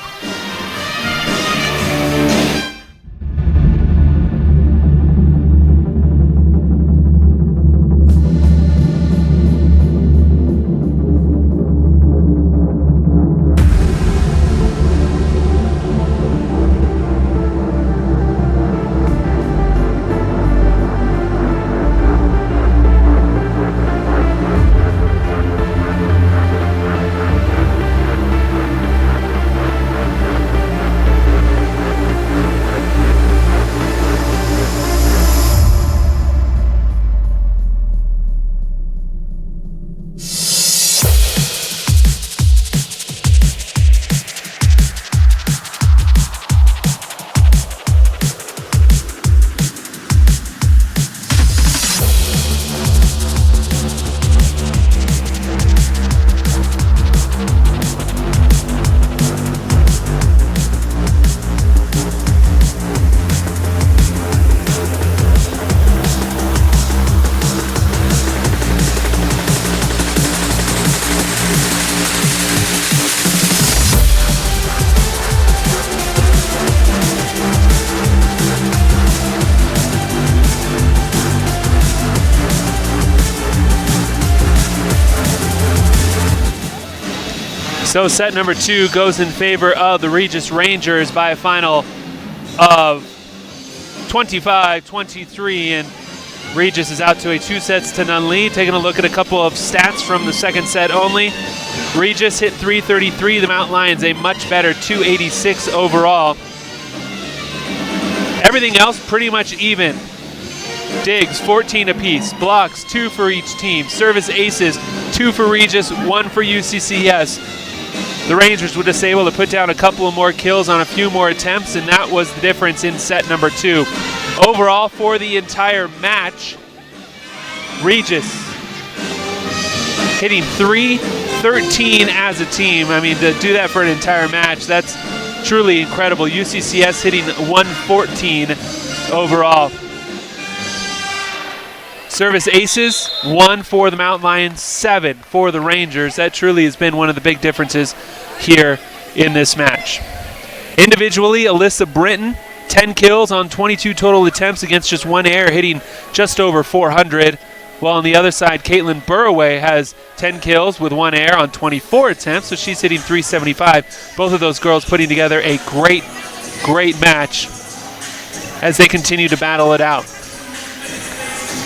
S1: So set number 2 goes in favor of the Regis Rangers by a final of 25-23, and Regis is out to a 2-0 lead. Taking a look at a couple of stats from the second set only. Regis hit 333, the Mountain Lions a much better 286 overall. Everything else pretty much even. Digs, 14 apiece. Blocks, 2 for each team. Service aces, 2 for Regis, 1 for UCCS. The Rangers were just able to put down a couple of more kills on a few more attempts, and that was the difference in set number 2. Overall, for the entire match, Regis hitting 313 as a team. I mean, to do that for an entire match, that's truly incredible. UCCS hitting 114 overall. Service aces, 1 for the Mountain Lions, 7 for the Rangers. That truly has been one of the big differences here in this match. Individually, Alyssa Britton, 10 kills on 22 total attempts against just 1 error, hitting just over 400. While on the other side, Caitlin Burraway has 10 kills with 1 error on 24 attempts, so she's hitting 375. Both of those girls putting together a great, great match as they continue to battle it out.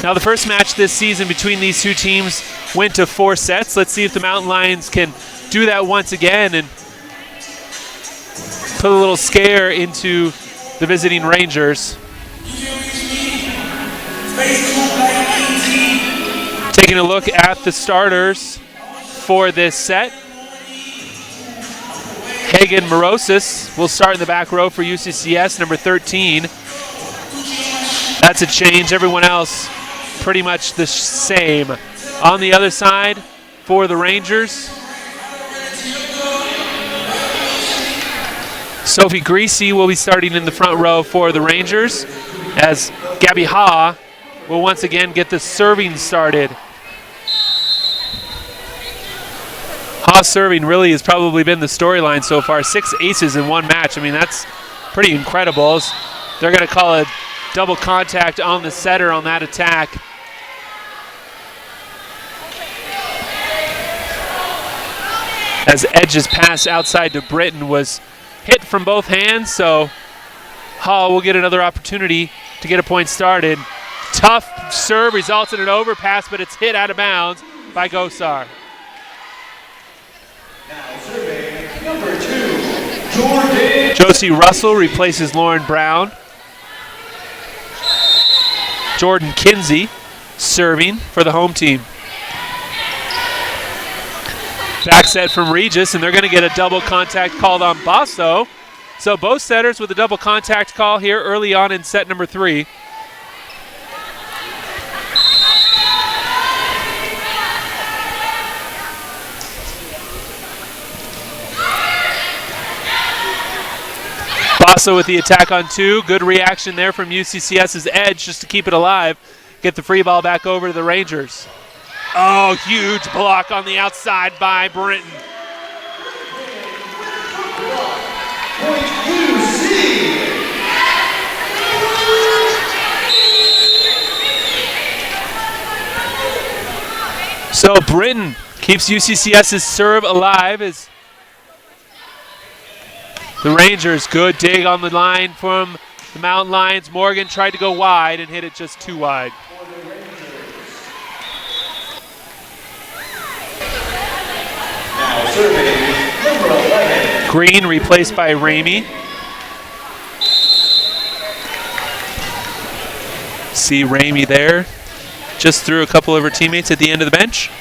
S1: Now, the first match this season between these two teams went to 4 sets. Let's see if the Mountain Lions can do that once again and put a little scare into the visiting Rangers. Taking a look at the starters for this set. Hagen Morosis will start in the back row for UCCS, number 13. That's a change. Everyone else pretty much the same. On the other side for the Rangers, Sophie Greasy will be starting in the front row for the Rangers, as Gabby Ha will once again get the serving started. Ha serving really has probably been the storyline so far. 6 aces in one match. I mean, that's pretty incredible. They're going to call a double contact on the setter on that attack. As Edge's pass outside to Britton was hit from both hands, so Hall will get another opportunity to get a point started. Tough serve results in an overpass, but it's hit out of bounds by Gosar.
S2: Now serving number 2, Jordan.
S1: Josie Russell replaces Lauren Brown. Jordan Kinsey serving for the home team. Back set from Regis, and they're going to get a double contact called on Basso. So both setters with a double contact call here early on in set number 3. Basso with the attack on 2. Good reaction there from UCCS's Edge just to keep it alive. Get the free ball back over to the Rangers. Oh, huge block on the outside by Britton. So Britton keeps UCCS's serve alive as the Rangers, good dig on the line from the Mountain Lions. Morgan tried to go wide and hit it just too wide.
S2: Now serving number 11.
S1: Green replaced by Ramey. See Ramey there. Just threw a couple of her teammates at the end of the bench.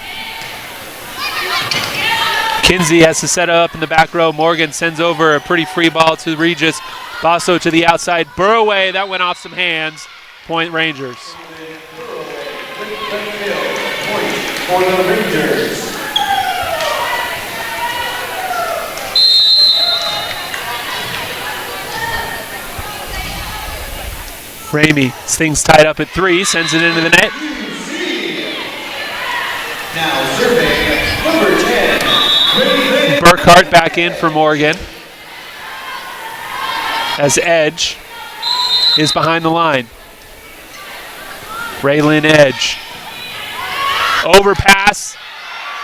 S1: Kinsey has to set up in the back row. Morgan sends over a pretty free ball to Regis. Basso to the outside. Burraway, that went off some hands. Point Rangers.
S2: Point for the Rangers.
S1: Ramey, things tied up at 3, sends it into the net.
S2: Now serving number 10.
S1: Burkhart back in for Morgan, as Edge is behind the line. Raylyn Edge. Overpass.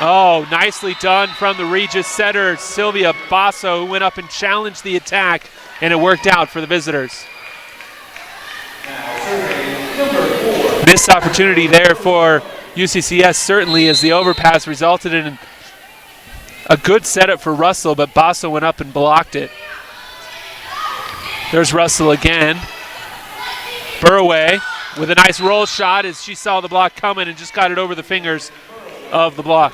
S1: Oh, nicely done from the Regis setter, Sylvia Basso, who went up and challenged the attack, and it worked out for the visitors. Missed opportunity there for UCCS, certainly, as the overpass resulted in a good setup for Russell, but Basso went up and blocked it. There's Russell again. Burraway with a nice roll shot as she saw the block coming and just got it over the fingers of the block.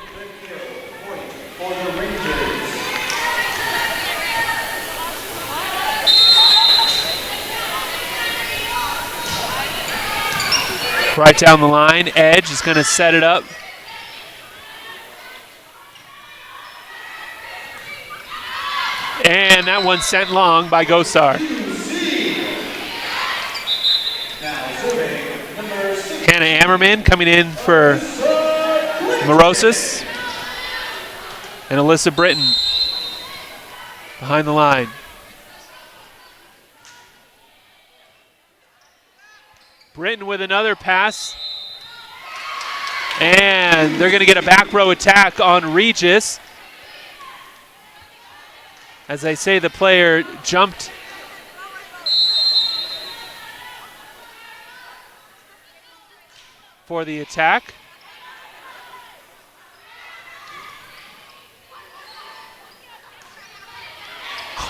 S1: Right down the line, Edge is going to set it up. again, that one sent long by Gosar. Hannah Ammerman coming in for Morosis. And Alyssa Britton behind the line. Britton with another pass. And they're going to get a back row attack on Regis. As I say, the player jumped for the attack.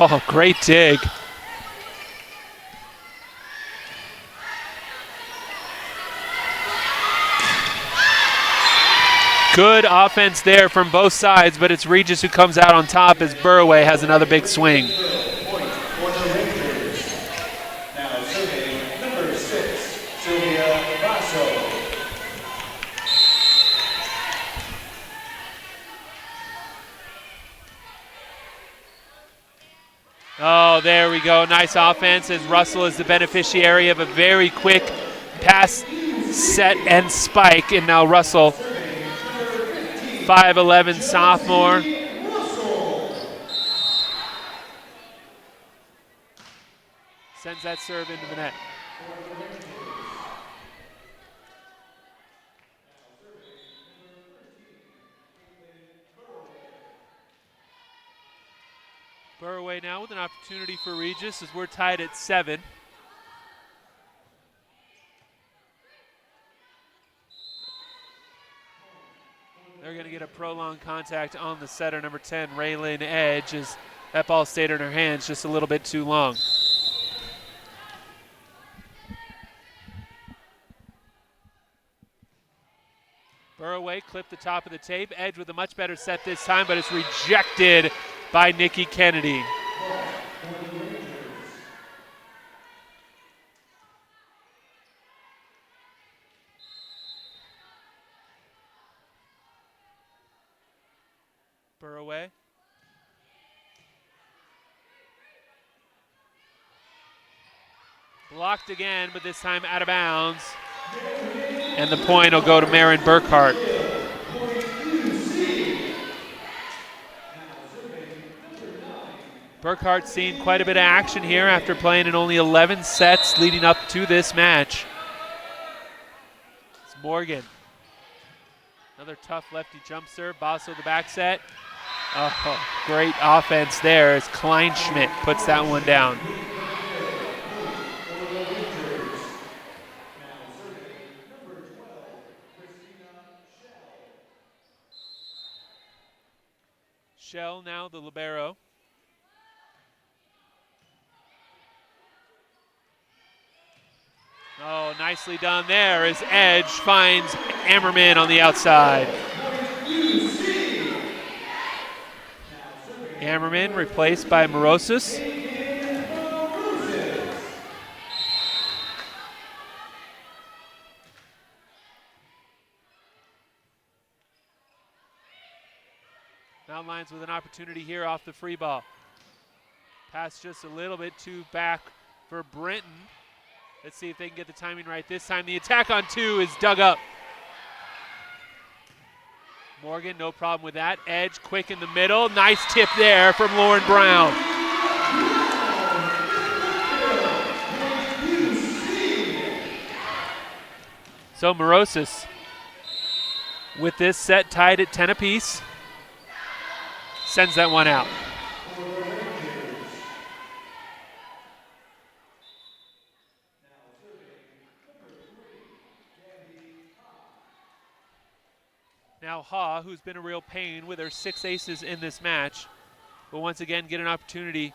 S1: Oh, great dig. Good offense there from both sides, but it's Regis who comes out on top as Burraway has another big swing. Oh, there we go. Nice offense as Russell is the beneficiary of a very quick pass, set, and spike. And now Russell, 5'11" sophomore. Sends that serve into the net. Burraway now with an opportunity for Regis as we're tied at 7. They're going to get a prolonged contact on the setter, number 10, Raylyn Edge, as that ball stayed in her hands just a little bit too long. Burraway clipped the top of the tape. Edge with a much better set this time, but it's rejected by Nikki Kennedy. Burraway. Blocked again, but this time out of bounds. And the point will go to Marin Burkhart. Burkhart seen quite a bit of action here after playing in only 11 sets leading up to this match. It's Morgan. Another tough lefty jump serve. Basso the back set. Oh, great offense there as Kleinschmidt puts that one down. Shell now the libero. Oh, nicely done there as Edge finds Ammerman on the outside. Ammerman replaced by Morosis. Mountain Lions with an opportunity here off the free ball. Pass just a little bit too back for Brinton. Let's see if they can get the timing right this time. The attack on 2 is dug up. Morgan, no problem with that. Edge quick in the middle. Nice tip there from Lauren Brown. So Morosis with this set tied at 10 apiece. Sends that one out. Now Ha, who's been a real pain with her 6 aces in this match, will once again get an opportunity.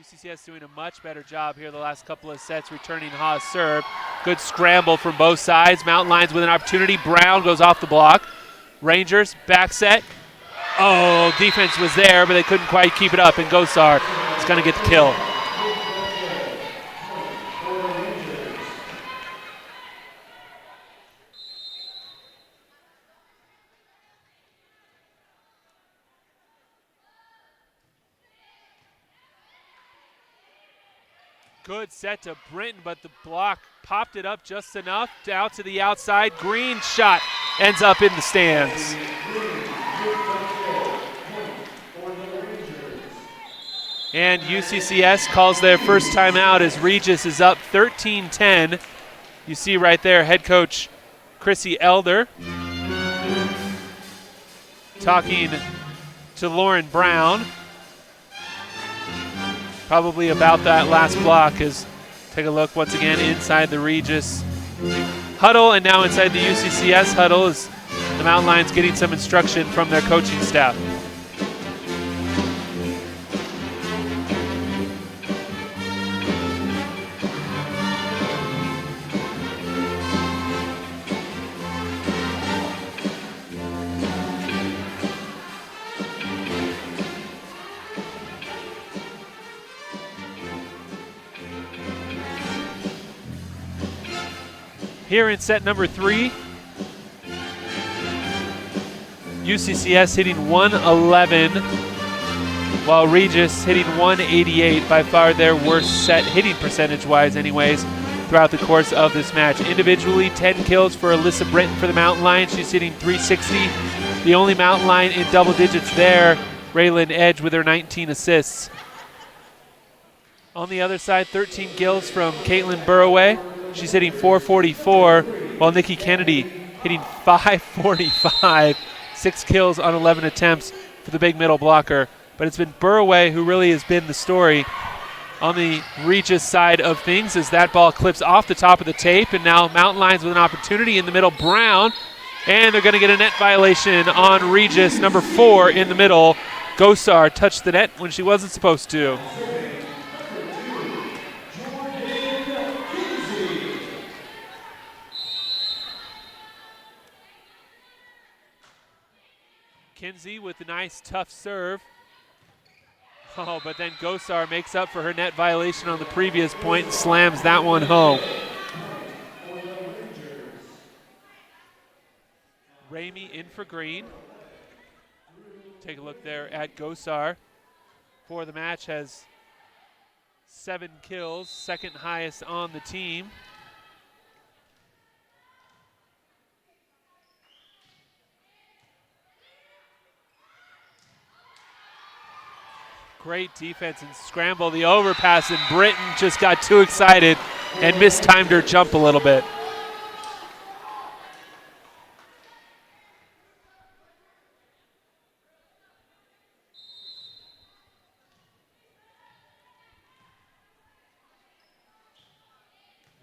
S1: UCCS doing a much better job here the last couple of sets, returning Ha's serve. Good scramble from both sides. Mountain Lions with an opportunity. Brown goes off the block. Rangers back set. Oh, defense was there, but they couldn't quite keep it up, and Gosar is going to get the kill. Good set to Britton, but the block popped it up just enough. Out to the outside. Green shot ends up in the stands. And UCCS calls their first timeout as Regis is up 13-10. You see right there head coach Chrissy Elder talking to Lauren Brown. Probably about that last block. As take a look once again inside the Regis huddle and now inside the UCCS huddle as the Mountain Lions getting some instruction from their coaching staff. Here in set number 3, UCCS hitting 111, while Regis hitting 188, by far their worst set hitting percentage-wise anyways throughout the course of this match. Individually, 10 kills for Alyssa Britton for the Mountain Lions. She's hitting 360. The only Mountain Lion in double digits there, Raylan Edge with her 19 assists. On the other side, 13 kills from Caitlin Burroway. She's hitting 444, while Nikki Kennedy hitting 545. 6 kills on 11 attempts for the big middle blocker. But it's been Burroway who really has been the story on the Regis side of things as that ball clips off the top of the tape. And now Mountain Lions with an opportunity in the middle. Brown, and they're going to get a net violation on Regis, number 4 in the middle. Gosar touched the net when she wasn't supposed to. Kinsey with a nice tough serve. Oh, but then Gosar makes up for her net violation on the previous point and slams that one home. Ramey in for green. Take a look there at Gosar. For the match has 7 kills, second highest on the team. Great defense and scramble, the overpass, and Britton just got too excited and mistimed her jump a little bit.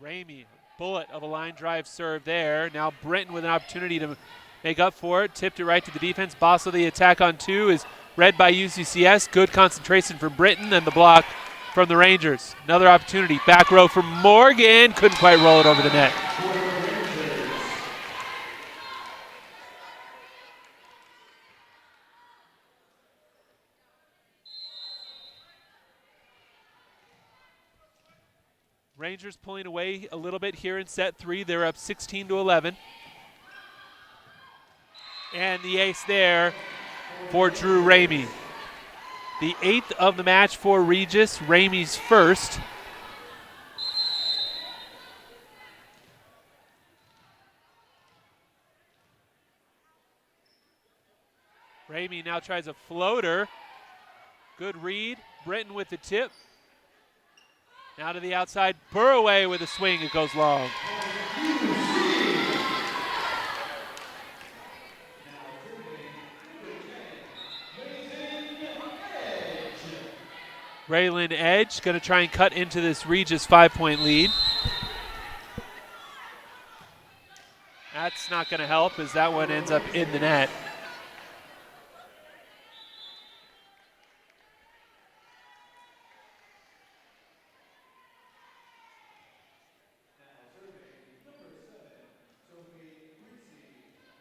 S1: Ramey, bullet of a line drive serve there. Now Britton with an opportunity to make up for it. Tipped it right to the defense. Bosso, the attack on 2 is read by UCCS. Good concentration from Britton and the block from the Rangers. Another opportunity. Back row for Morgan. Couldn't quite roll it over the net. Rangers pulling away a little bit here in set 3. They're up 16-11. And the ace there for Drew Ramey. The 8th of the match for Regis, Ramey's first. Ramey now tries a floater. Good read. Britton with the tip. Now to the outside. Burroway with a swing. It goes long. Raylan Edge going to try and cut into this Regis 5-point lead. That's not going to help as that one ends up in the net.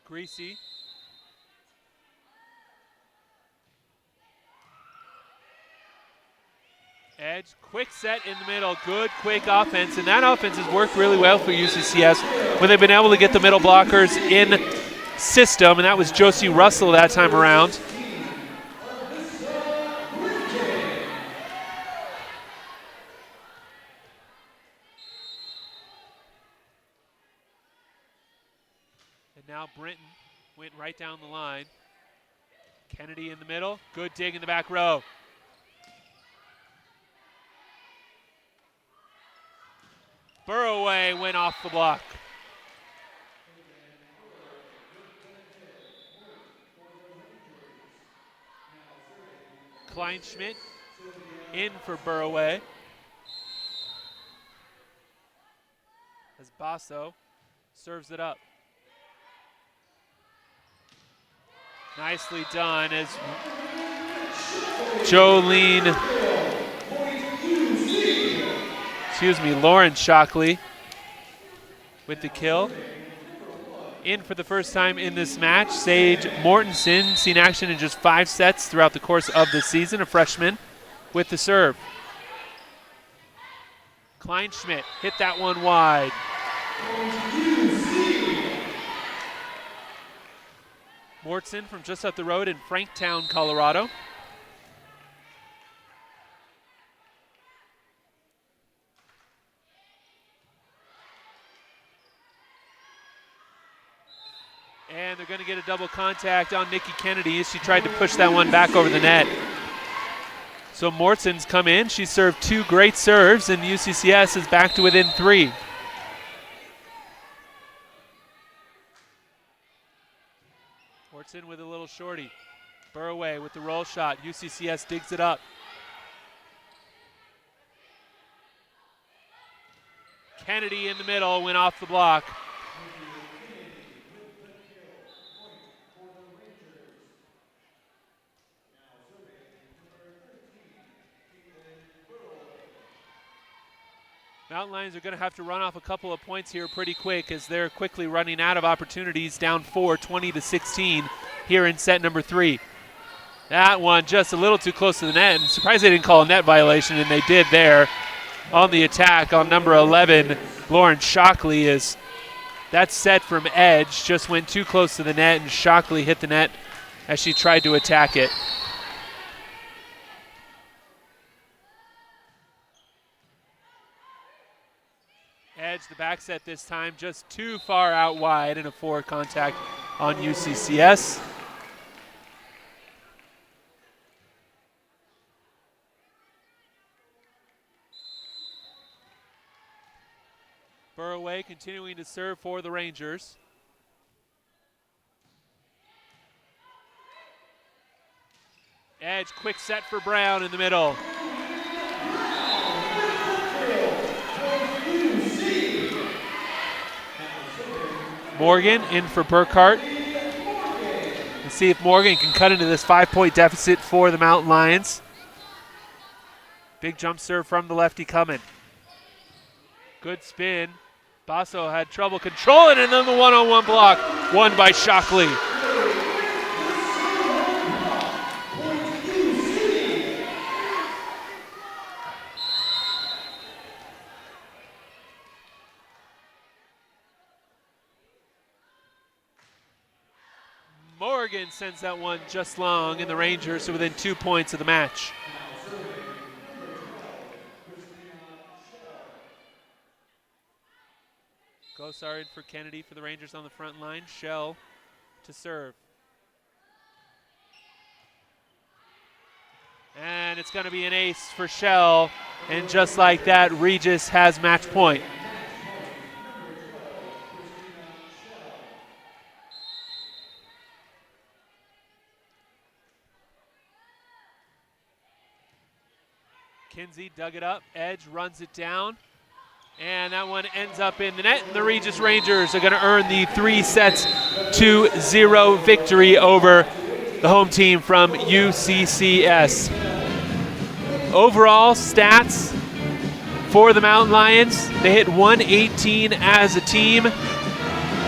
S1: Greasy. Edge, quick set in the middle, good quick offense, and that offense has worked really well for UCCS when they've been able to get the middle blockers in system, and that was Josie Russell that time around. Now Brinton went right down the line. Kennedy in the middle. Good dig in the back row. Burroway went off the block. Kleinschmidt in for Burroway. As Basso serves it up. Nicely done as Lauren Shockley with the kill. In for the first time in this match, Sage Mortensen, seen action in just 5 sets throughout the course of the season, a freshman with the serve. Kleinschmidt hit that one wide. Mortensen from just up the road in Franktown, Colorado. And they're going to get a double contact on Nikki Kennedy as she tried to push that one back over the net. So Mortensen's come in. She served 2 great serves, and UCCS is back to within 3. Mortensen with a little shorty. Burroway with the roll shot. UCCS digs it up. Kennedy in the middle, went off the block. Mountain Lions are going to have to run off a couple of points here pretty quick as they're quickly running out of opportunities, down 4, 20-16 here in set number 3. That one just a little too close to the net. I'm surprised they didn't call a net violation, and they did there on the attack on number 11, Lauren Shockley. Is that set from edge just went too close to the net, and Shockley hit the net as she tried to attack it. Edge the back set this time, just too far out wide, and a forward contact on UCCS. Burroway continuing to serve for the Rangers. Edge, quick set for Brown in the middle. Morgan in for Burkhart. Let's see if Morgan can cut into this 5-point deficit for the Mountain Lions. Big jump serve from the lefty coming. Good spin. Basso had trouble controlling, and then the one-on-one block won by Shockley. Morgan sends that one just long, and the Rangers are within 2 points of the match. Gosar in for Kennedy for the Rangers on the front line. Shell to serve. And it's going to be an ace for Shell, and just like that, Regis has match point. Kinsey dug it up, Edge runs it down, and that one ends up in the net, and the Regis Rangers are going to earn the 3-0 victory over the home team from UCCS. Overall stats for the Mountain Lions, they hit 118 as a team,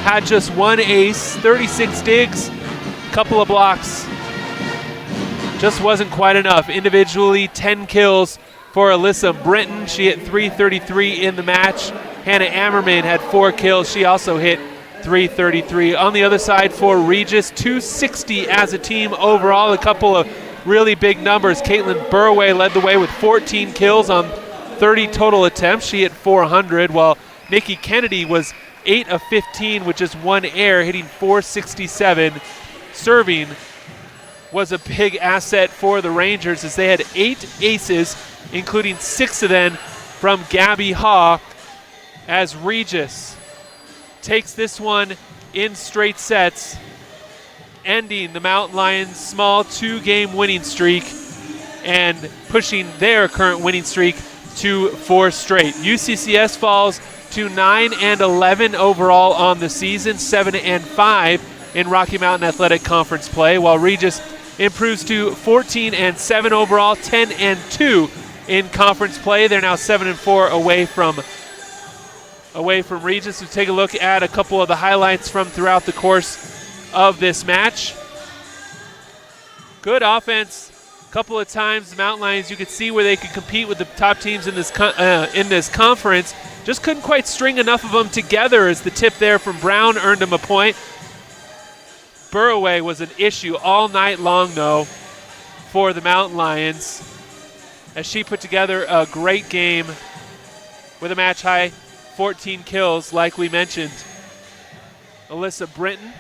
S1: had just 1 ace, 36 digs, couple of blocks. Just wasn't quite enough. Individually, 10 kills for Alyssa Brinton. She hit 333 in the match. Hannah Ammerman had 4 kills. She also hit 333. On the other side for Regis, 260 as a team overall. A couple of really big numbers. Caitlin Burway led the way with 14 kills on 30 total attempts. She hit 400, while Nikki Kennedy was 8 of 15 with just 1 error, hitting .467. Serving was a big asset for the Rangers as they had 8 aces, including 6 of them from Gabby Haw, as Regis takes this one in straight sets, ending the Mountain Lions' small 2-game winning streak and pushing their current winning streak to 4 straight. UCCS falls to 9-11 overall on the season, 7-5 in Rocky Mountain Athletic Conference play, while Regis improves to 14-7 overall, 10-2 in conference play. They're now 7-4 away from Regis. We'll take a look at a couple of the highlights from throughout the course of this match. Good offense. A couple of times the Mountain Lions, you could see where they could compete with the top teams in this conference. Just couldn't quite string enough of them together as the tip there from Brown earned them a point. Burroway was an issue all night long, though, for the Mountain Lions, as she put together a great game with a match-high 14 kills, like we mentioned. Alyssa Brinton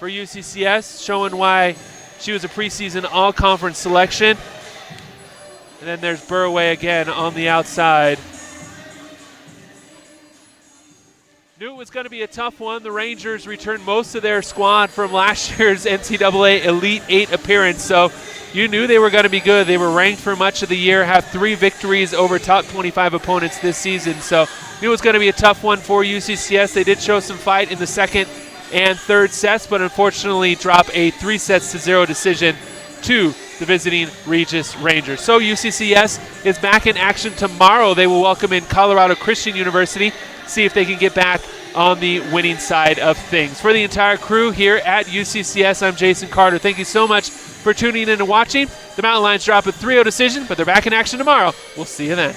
S1: for UCCS, showing why she was a preseason all-conference selection. And then there's Burroway again on the outside. Knew it was going to be a tough one. The Rangers returned most of their squad from last year's NCAA Elite 8 appearance, so you knew they were going to be good. They were ranked for much of the year, have 3 victories over top 25 opponents this season, so knew it was going to be a tough one for UCCS. They did show some fight in the second and third sets, but unfortunately drop a 3-0 decision to the visiting Regis Rangers. So UCCS is back in action tomorrow. They will welcome in Colorado Christian University, see if they can get back on the winning side of things. For the entire crew here at UCCS, I'm Jason Carter. Thank you so much for tuning in and watching. The Mountain Lions drop a 3-0 decision, but they're back in action tomorrow. We'll see you then.